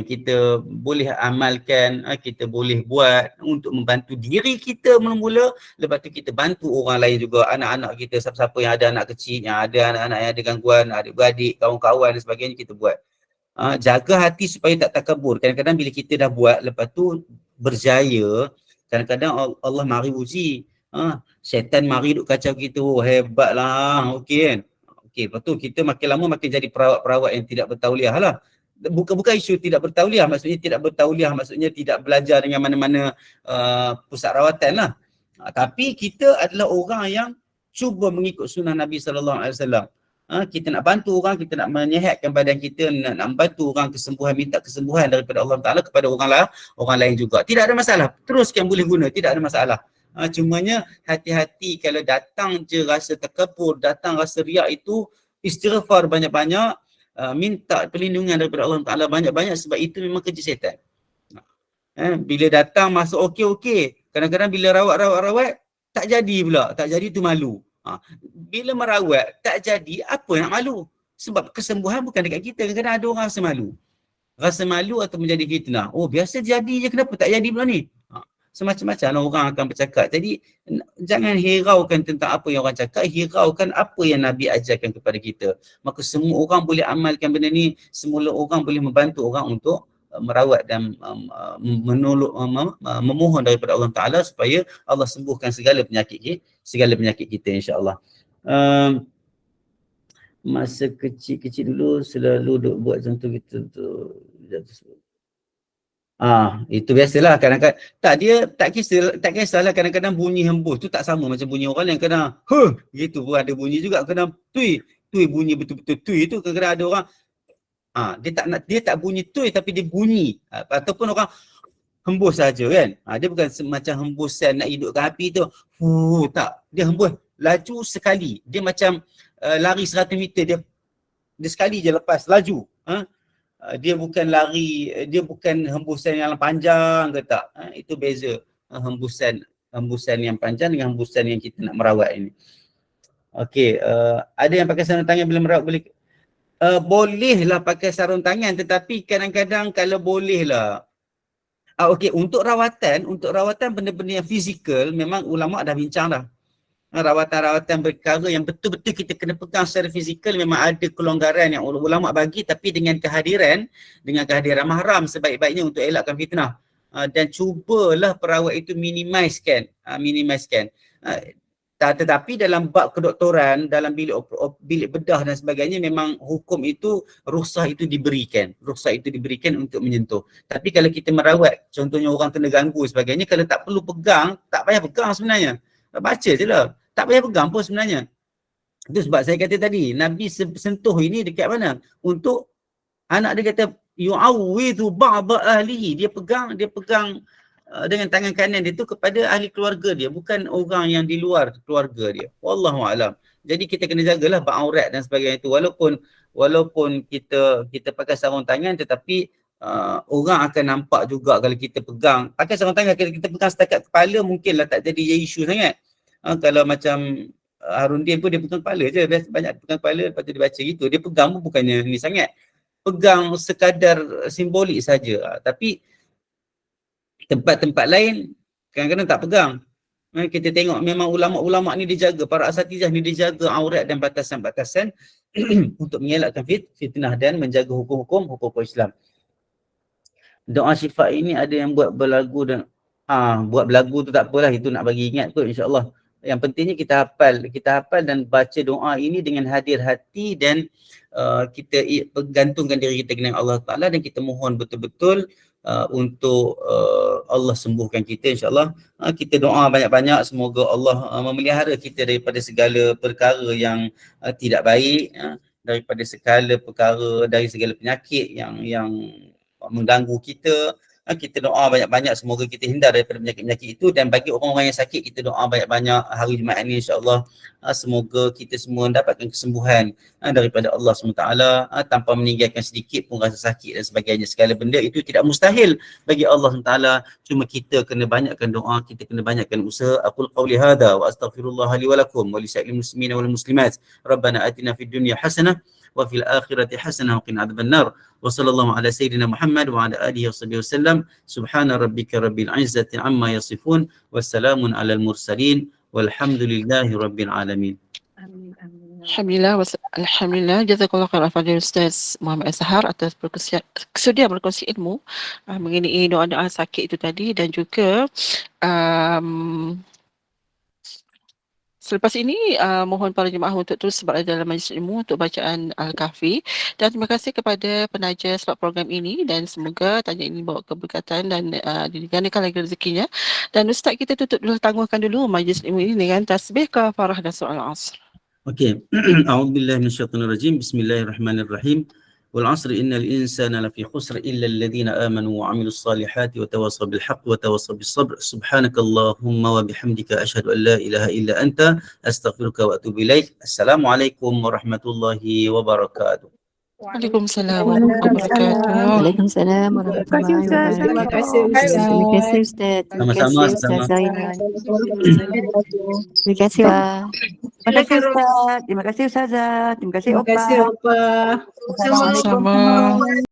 kita boleh amalkan, kita boleh buat untuk membantu diri kita mula-mula. Lepas tu kita bantu orang lain juga, anak-anak kita, siapa-siapa yang ada anak kecil, yang ada anak-anak yang ada gangguan, adik-beradik, kawan-kawan dan sebagainya, kita buat. Jaga hati supaya tak takabur. Kadang-kadang bila kita dah buat, lepas tu berjaya, kadang-kadang Allah mari uji. Syaitan mari duk kacau kita, hebatlah, okey kan. Okey, lepas tu kita makin lama makin jadi perawat-perawat yang tidak bertauliah lah. Bukan isu tidak bertauliah, maksudnya tidak belajar dengan mana-mana pusat rawatan lah. Tapi kita adalah orang yang cuba mengikut sunnah Nabi SAW. Kita nak bantu orang, kita nak menyihatkan badan kita, nak membantu orang kesembuhan, minta kesembuhan daripada Allah Ta'ala kepada orang lain juga. Tidak ada masalah, teruskan boleh guna, tidak ada masalah. Cumanya hati-hati kalau datang je rasa terkepur, datang rasa riak, itu istighfar banyak-banyak, minta perlindungan daripada Allah Ta'ala banyak-banyak, sebab itu memang kerja syaitan. Bila datang masuk okey, kadang-kadang bila rawat tak jadi pula, tak jadi tu malu. Bila merawat tak jadi, apa nak malu? Sebab kesembuhan bukan dekat kita. Kadang-kadang ada orang rasa malu atau menjadi fitnah. Oh, biasa jadi je, kenapa tak jadi pula ni? Semacam-macam orang akan bercakap. Jadi jangan hiraukan tentang apa yang orang cakap, hiraukan apa yang Nabi ajarkan kepada kita. Maka semua orang boleh amalkan benda ni, semua orang boleh membantu orang untuk merawat dan memohon daripada Allah Ta'ala supaya Allah sembuhkan segala penyakit kita, insya-Allah. Masa kecil-kecil dulu selalu duk buat macam tu gitu tu. Itu biasalah, kadang-kadang tak kisahlah, kadang-kadang bunyi hembus tu tak sama macam bunyi orang yang kena gitu pun ada bunyi juga, kadang tui bunyi betul-betul tui tu, kadang-kadang ada orang dia tak bunyi tui tapi dia bunyi, ataupun orang hembus saja kan. Dia bukan semacam hembusan nak hidupkan api tu. Tak, dia hembus laju sekali. Dia macam lari 100 meter, dia sekali je lepas laju. Dia bukan lari, dia bukan hembusan yang panjang ke tak. Itu beza hembusan yang panjang dengan hembusan yang kita nak merawat ini. Okey, ada yang pakai sarung tangan bila merawat boleh? Bolehlah pakai sarung tangan, tetapi kadang-kadang kalau bolehlah. Okey, untuk rawatan benda-benda yang fizikal memang ulama' dah bincang dah. Rawatan-rawatan perkara yang betul-betul kita kena pegang secara fizikal memang ada kelonggaran yang ulama' bagi, tapi dengan kehadiran mahram sebaik-baiknya untuk elakkan fitnah. Dan cubalah perawat itu minimizekan. Tetapi dalam bab kedoktoran, dalam bilik bedah dan sebagainya, memang hukum itu, rukhsah itu diberikan untuk menyentuh. Tapi kalau kita merawat, contohnya orang kena ganggu sebagainya, kalau tak perlu pegang, tak payah pegang sebenarnya. Baca je lah, tak payah pegang pun sebenarnya. Itu sebab saya kata tadi, Nabi sentuh ini dekat mana? Untuk anak dia kata, yu'awwidhu ba'da ahlihi, dia pegang dengan tangan kanan dia tu kepada ahli keluarga dia, bukan orang yang di luar keluarga dia. Wallahu a'lam. Jadi kita kena jagalah bab aurat dan sebagainya itu, walaupun kita pakai sarung tangan, tetapi orang akan nampak juga kalau kita pegang. Pakai sarung tangan, kalau kita pegang setakat kepala, mungkinlah tak jadi isu sangat. Kalau macam Harundin pun dia pegang kepala je, banyak pegang kepala, lepas tu dia baca gitu. Dia pegang pun bukannya ni sangat, pegang sekadar simbolik saja. Tapi tempat-tempat lain kadang-kadang tak pegang. Kita tengok memang ulama'-ulama' ni dijaga, para asatizah ni dijaga aurat dan batasan-batasan untuk mengelakkan fitnah dan menjaga hukum-hukum Islam. Doa syifa ini ada yang buat berlagu dan buat berlagu tu tak apalah, itu nak bagi ingat kot insya-Allah. Yang pentingnya kita hafal dan baca doa ini dengan hadir hati, dan kita bergantungkan diri kita dengan Allah Ta'ala, dan kita mohon betul-betul untuk Allah sembuhkan kita insya-Allah. Kita doa banyak-banyak semoga Allah memelihara kita daripada segala perkara yang tidak baik, daripada segala perkara, dari segala penyakit yang mengganggu kita. Kita doa banyak-banyak semoga kita hindar daripada penyakit-penyakit itu, dan bagi orang-orang yang sakit kita doa banyak-banyak hari Jumaat ni insya-Allah, semoga kita semua dapatkan kesembuhan daripada Allah SWT, tanpa meninggalkan sedikit pun rasa sakit dan sebagainya. Segala benda itu tidak mustahil bagi Allah SWT, cuma kita kena banyakkan doa, kita kena banyakkan usaha. Aqul qawli hadha wa astaghfirullah li wa lakum wa li sa'il muslimina wal muslimat. Rabbana atina fid dunya hasanah wa fil akhirati hasanah wa qina adzaban nar. Wa sallallahu ala sayyidina Muhammad wa ala alihi wasallam. Subhana rabbika rabbil izzati amma yasifun, wassalamun alal mursalin, walhamdulillahi rabbil alamin. Alhamdulillah, jazakallah khairan Fadil Ustaz Muhammad Azhar atas kesudian berkongsi ilmu mengenai doa-doa sakit itu tadi, dan juga selepas ini mohon para jemaah untuk terus berada dalam majlis ilmu untuk bacaan Al-Kahfi, dan terima kasih kepada penaja slot program ini, dan semoga tanya ini bawa keberkatan dan digandakan lagi rezekinya. Dan Ustaz, kita tutup dulu, tangguhkan dulu majlis ilmu ini dengan tasbih, kafarah dan surah Al-Asr. Okey. A'udzubillahi minasyaitonirrajim. Bismillahirrahmanirrahim. Wal 'asri innal insana lafi khusr illa alladhina amanu wa 'amilus salihati wa tawassaw bil haqqi wa tawassaw bis sabr. Subhanakallahumma wa bihamdika asyhadu an la ilaha illa anta astaghfiruka wa atubu ilaik. Assalamualaikum warahmatullahi wabarakatuh. Waalaikumsalam warahmatullahi wabarakatuh. Waalaikumsalam warahmatullahi wabarakatuh. Terima kasih Ustaz. Terima kasih Ustaz. Terima kasih Ustaz Zainal. Terima kasih Ustaz. Terima kasih Ustazah. Terima kasih Opa. Terima kasih Opa. Sama-sama.